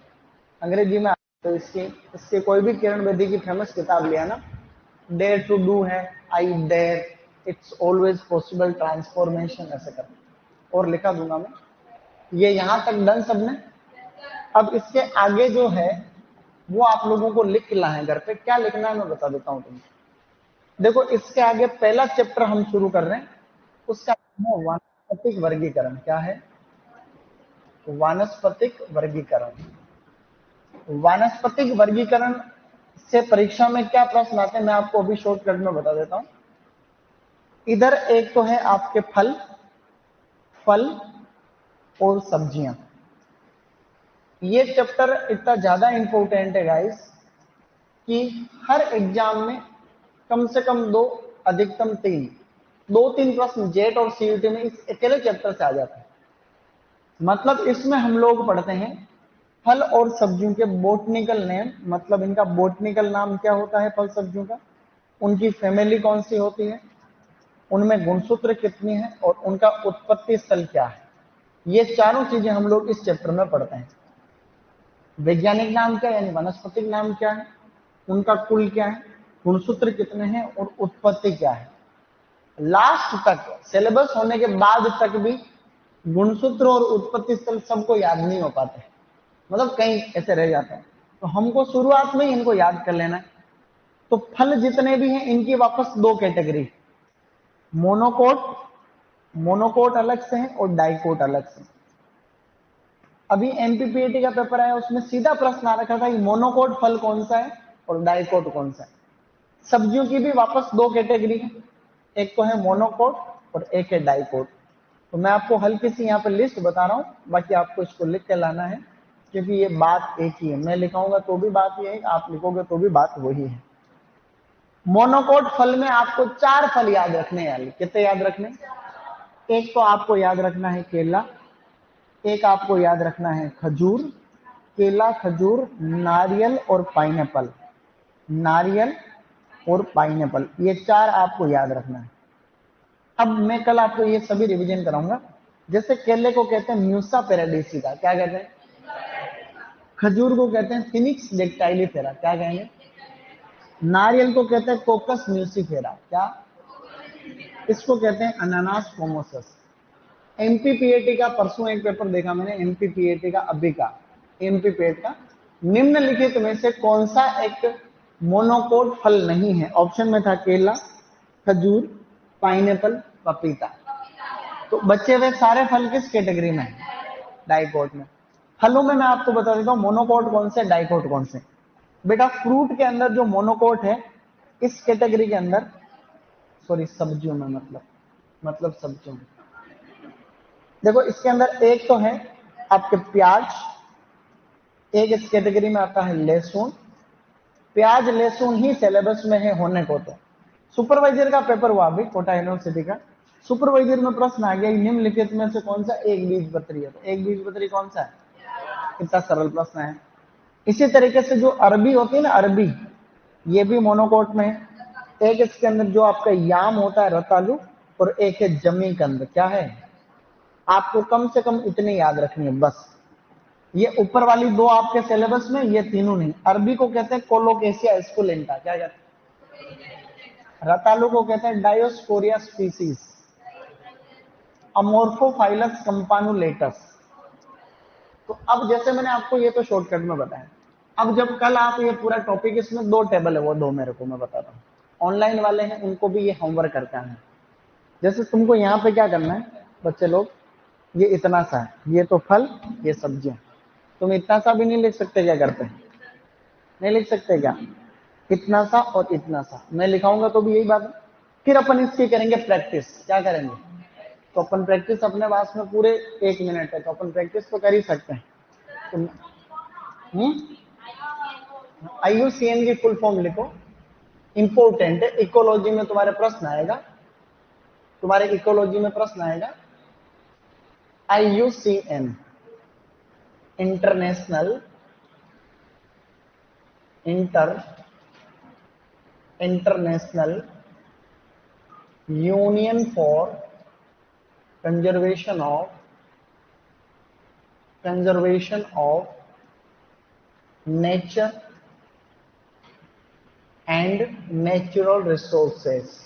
अंग्रेजी में तो इसकी इसके कोई भी किरण बेदी की फेमस किताब लिया ना, डेयर टू डू है, I dare, it's always possible, transformation, ऐसे कर, और लिखा दूंगा मैं। ये यहां तक डन सबने। अब इसके आगे जो है वो आप लोगों को लिखना है घर पे। क्या लिखना है मैं बता देता हूं तुमको। देखो इसके आगे पहला चैप्टर हम शुरू कर रहे हैं, उसका नाम है वानस्पतिक वर्गीकरण। क्या है? वानस्पतिक वर्गीकरण। वानस्पतिक वर्गीकरण से परीक्षा में क्या प्रश्न आते हैं मैं आपको अभी शॉर्टकट में बता देता हूं। इधर एक तो है आपके फल और सब्जियां। ये चैप्टर इतना ज्यादा इंपॉर्टेंट है गाइस कि हर एग्जाम में कम से कम 2, अधिकतम 3, 2-3 प्रश्न जेट और सीयूटी में इस अकेले चैप्टर से आ जाते हैं। मतलब इसमें हम लोग पढ़ते हैं फल और सब्जियों के बोटनिकल नेम, मतलब इनका बोटनिकल नाम क्या होता है फल सब्जियों का, उनकी फैमिली कौन सी होती है, उनमें गुणसूत्र कितनी है और उनका उत्पत्ति स्थल क्या है। ये चारों चीजें हम लोग इस चैप्टर में पढ़ते हैं। वैज्ञानिक नाम क्या यानी वनस्पतिक नाम क्या है, उनका कुल क्या है, गुणसूत्र कितने हैं और उत्पत्ति क्या है। लास्ट तक सिलेबस होने के बाद तक भी गुणसूत्र और उत्पत्ति स्थल सबको याद नहीं हो पाते, मतलब कहीं ऐसे रह जाते हैं। तो हमको शुरुआत में ही इनको याद कर लेना है। तो फल जितने भी हैं इनकी वापस 2 कैटेगरी, मोनोकोट अलग से है और डाइकोट अलग से। अभी एमपीपीएटी का पेपर आया उसमें सीधा प्रश्न आ रखा था कि मोनोकोट फल कौन सा है और डाइकोट कौन सा है। सब्जियों की भी वापस 2 कैटेगरी है, एक तो है मोनोकोट और एक है डाइकोट। तो मैं आपको हल्की सी यहाँ पे लिस्ट बता रहा हूँ, बाकी आपको इसको लिख के लाना है क्योंकि ये बात एक ही है। मैं लिखाऊंगा तो भी बात ये है, आप लिखोगे तो भी बात वही है। मोनोकोट फल में आपको 4 फल याद रखने हैं। कितने याद रखने? एक तो आपको याद रखना है केला, एक आपको याद रखना है खजूर, केला, खजूर, नारियल और पाइनएप्पल। नारियल और पाइनएप्पल, ये 4 आपको याद रखना है। अब मैं कल आपको ये सभी रिवीजन कराऊंगा। जैसे केले को कहते हैं म्यूसा पैराडीसिका, क्या कहते हैं? खजूर को कहते हैं फिनिक्स डेक्टाइलिफेरा, क्या कहेंगे? नारियल को कहते हैं कोकस म्यूसिफेरा, क्या? इसको कहते हैं अनानास फोमोसस। एमपीपीएटी का परसों एक पेपर देखा मैंने, एमपीपीएटी का अभी का एमपीपीएटी का, निम्नलिखित में से कौन सा एक मोनोकोट फल नहीं है? ऑप्शन में था केला, खजूर, पाइनएप्पल, पपीता। तो बचे हुए सारे फल किस कैटेगरी में है? डाइकोट में। फलों में मैं आपको बता देता हूं मोनोकोट कौन से डाइकोट कौन से। बेटा फ्रूट के अंदर जो मोनोकोट है इस कैटेगरी के अंदर, सॉरी सब्जियों में, मतलब सब्जियों में देखो इसके अंदर एक तो है आपके प्याज, एक इस कैटेगरी में आता है लहसुन। प्याज लहसुन ही सिलेबस में है होने को। तो सुपरवाइजर का पेपर हुआ अभी कोटा यूनिवर्सिटी का, सुपरवाइजर में प्रश्न आ गया निम्नलिखित में से कौन सा एक बीजपत्री है। तो एक बीजपत्री कौन सा है? कितना सरल प्रश्न है। इसी तरीके से जो अरबी होती है ना, अरबी, ये भी मोनोकोट में है। एक इसके अंदर जो आपका याम होता है रतालू, और एक है जमीकंद। क्या है? आपको कम से कम इतने याद रखनी है बस। ये ऊपर वाली 2 आपके सिलेबस में, ये तीनों नहीं। अरबी को कहते हैं कोलोकेशिया एस्कुलेंटा, क्या कहते हैं? रतालू को कहते हैं डायोस्कोरिया स्पीसीज। अमोर्फोफाइलस कंपानुलेटस। तो अब जैसे मैंने आपको ये तो शॉर्टकट में बताया, अब जब कल आप ये पूरा टॉपिक, इसमें 2 टेबल है, वो 2 मेरे को मैं बताता हूँ। ऑनलाइन वाले हैं उनको भी ये होमवर्क करके आना है। जैसे तुमको यहाँ पे क्या करना है बच्चे लोग, ये इतना सा है, ये तो फल, ये सब्जियां। तुम इतना सा भी नहीं लिख सकते क्या? करते हैं नहीं लिख सकते क्या? इतना सा और इतना सा मैं लिखाऊंगा तो भी यही बात है। फिर अपन इसकी करेंगे प्रैक्टिस। क्या करेंगे? तो अपन प्रैक्टिस अपने पास में पूरे 1 मिनट है, तो अपन प्रैक्टिस तो कर ही सकते हैं। IUCN की फुल फॉर्म लिखो, इंपोर्टेंट है। इकोलॉजी में तुम्हारे प्रश्न आएगा, तुम्हारे इकोलॉजी में प्रश्न आएगा। IUCN international union for conservation of nature and natural resources.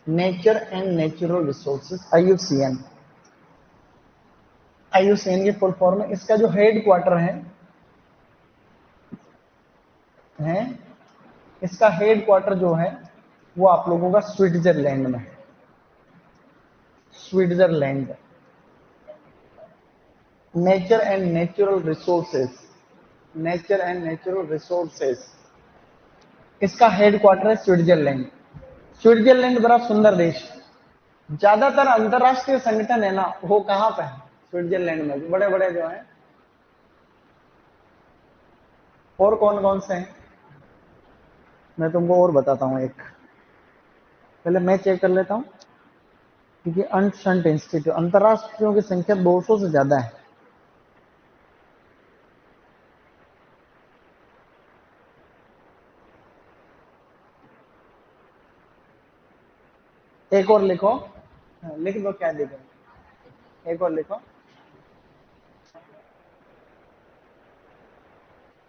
Nature and natural resources, IUCN। IUCN की फुल फॉर्म है। इसका जो हेड क्वार्टर है इसका हेड क्वार्टर जो है वो आप लोगों का स्विट्जरलैंड में है। Switzerland. Nature and natural resources, nature and natural resources, इसका हेड क्वार्टर है स्विट्जरलैंड। स्विट्जरलैंड बड़ा सुंदर देश है। ज्यादातर अंतरराष्ट्रीय संगठन है ना वो कहां पे है? स्विट्जरलैंड में। बड़े बड़े जो हैं, और कौन कौन से हैं मैं तुमको और बताता हूं। एक पहले मैं चेक कर लेता हूं, क्योंकि अनशंट इंस्टीट्यूट अंतरराष्ट्रीयों की संख्या 200 से ज्यादा है। एक और लिखो, लिख दो, क्या लिखो, एक और लिखो।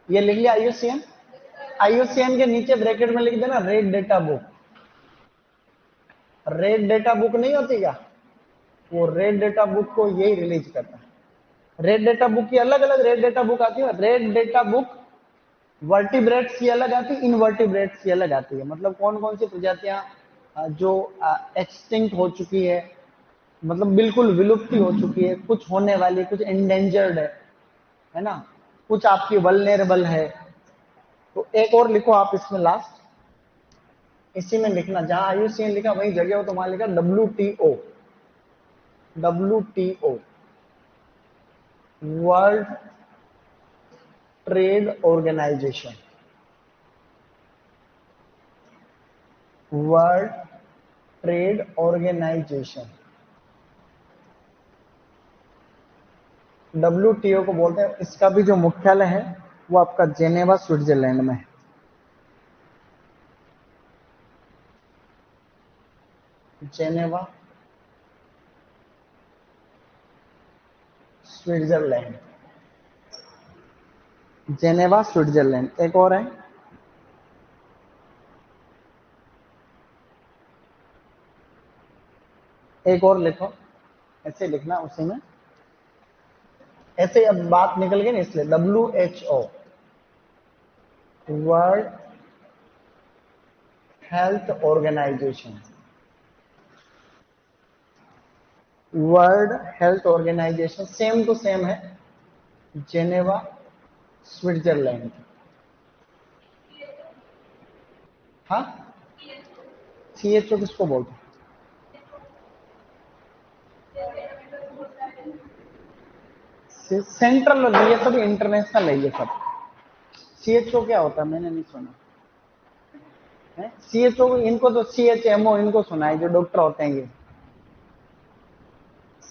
ये लिख लिया IUCN। IUCN के नीचे ब्रैकेट में लिख देना red data book. Red data book नहीं होती क्या, वो रेड डेटा बुक को यही रिलीज करता है। रेड डेटा बुक की अलग अलग रेड डेटा बुक आती है। रेड डेटा बुक वर्टिब्रेट्स की अलग आती है, इनवर्टिब्रेट्स की अलग आती है। मतलब कौन कौन सी प्रजातियां जो एक्सटिंक्ट हो चुकी है, मतलब बिल्कुल विलुप्ति हो चुकी है, कुछ होने वाली, कुछ एंडेंजर्ड है ना, कुछ आपकी वल्नरेबल है। तो एक और लिखो आप इसमें लास्ट, इसी में लिखना, जहां IUCN लिखा वही जगह हो तो वहां लिखा WTO। WTO World Trade Organization. World Trade Organization, WTO को बोलते हैं। इसका भी जो मुख्यालय है वो आपका जेनेवा स्विट्जरलैंड में है। Geneva Switzerland, Geneva Switzerland. एक और है, एक और लिखो, ऐसे लिखना उसी में, ऐसे अब बात निकल गई ना इसलिए। WHO World Health Organization, World Health Organization same to same है, जेनेवा स्विट्जरलैंड। हाँ, CHO किसको बोलते हैं? सेंट्रल, ये सब इंटरनेशनल है ये सब। CHO क्या होता है मैंने नहीं सुना है। CHO इनको तो CHMO इनको सुना है, जो डॉक्टर होते हैं ये।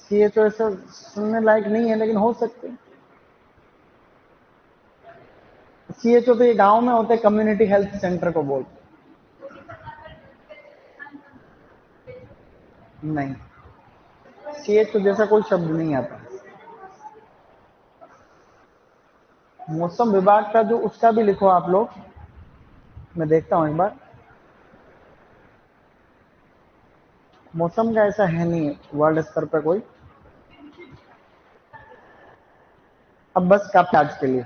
CHO ऐसा सुनने लायक नहीं है, लेकिन हो सकते हैं। CHO तो ये गांव में होते हैं, कम्युनिटी हेल्थ सेंटर को बोलते हैं। नहीं, CHO जैसा कोई शब्द नहीं आता। मौसम विभाग का जो उसका भी लिखो आप लोग, मैं देखता हूं एक बार। मौसम का ऐसा है नहीं वर्ल्ड स्तर पर कोई। अब बस काफी आज के लिए,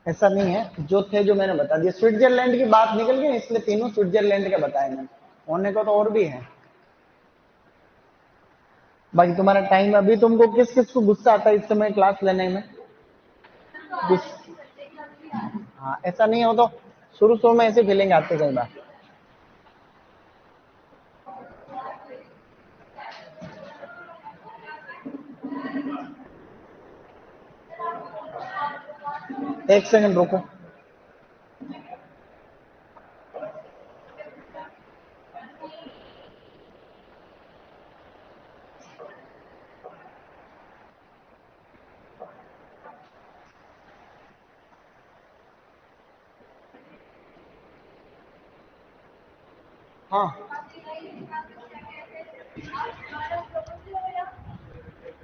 ऐसा नहीं है। जो थे जो मैंने बता दिया। स्विट्जरलैंड की बात निकल गई, इसलिए तीनों स्विट्जरलैंड के बताए मैंने। होने को तो और भी है। बाकी तुम्हारा टाइम, अभी तुमको किस किस को गुस्सा आता है इस समय क्लास लेने में? हाँ, ऐसा नहीं हो तो शुरू शुरू में ऐसी फीलिंग आती है कई बार। एक सेकंड रुको। हाँ,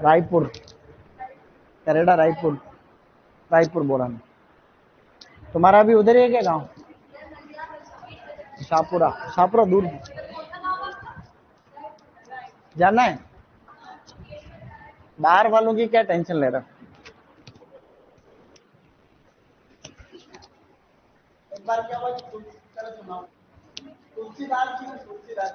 रायपुर, करेड़ा रायपुर, रायपुर बोला मैं। तुम्हारा भी उधर ही है क्या गाँव? शाहपुरा, शाहपुरा दूर जाना है। बाहर वालों की क्या टेंशन ले रहा। एक बार क्या हुआ, तुलसीदास जी ने तुलसीदास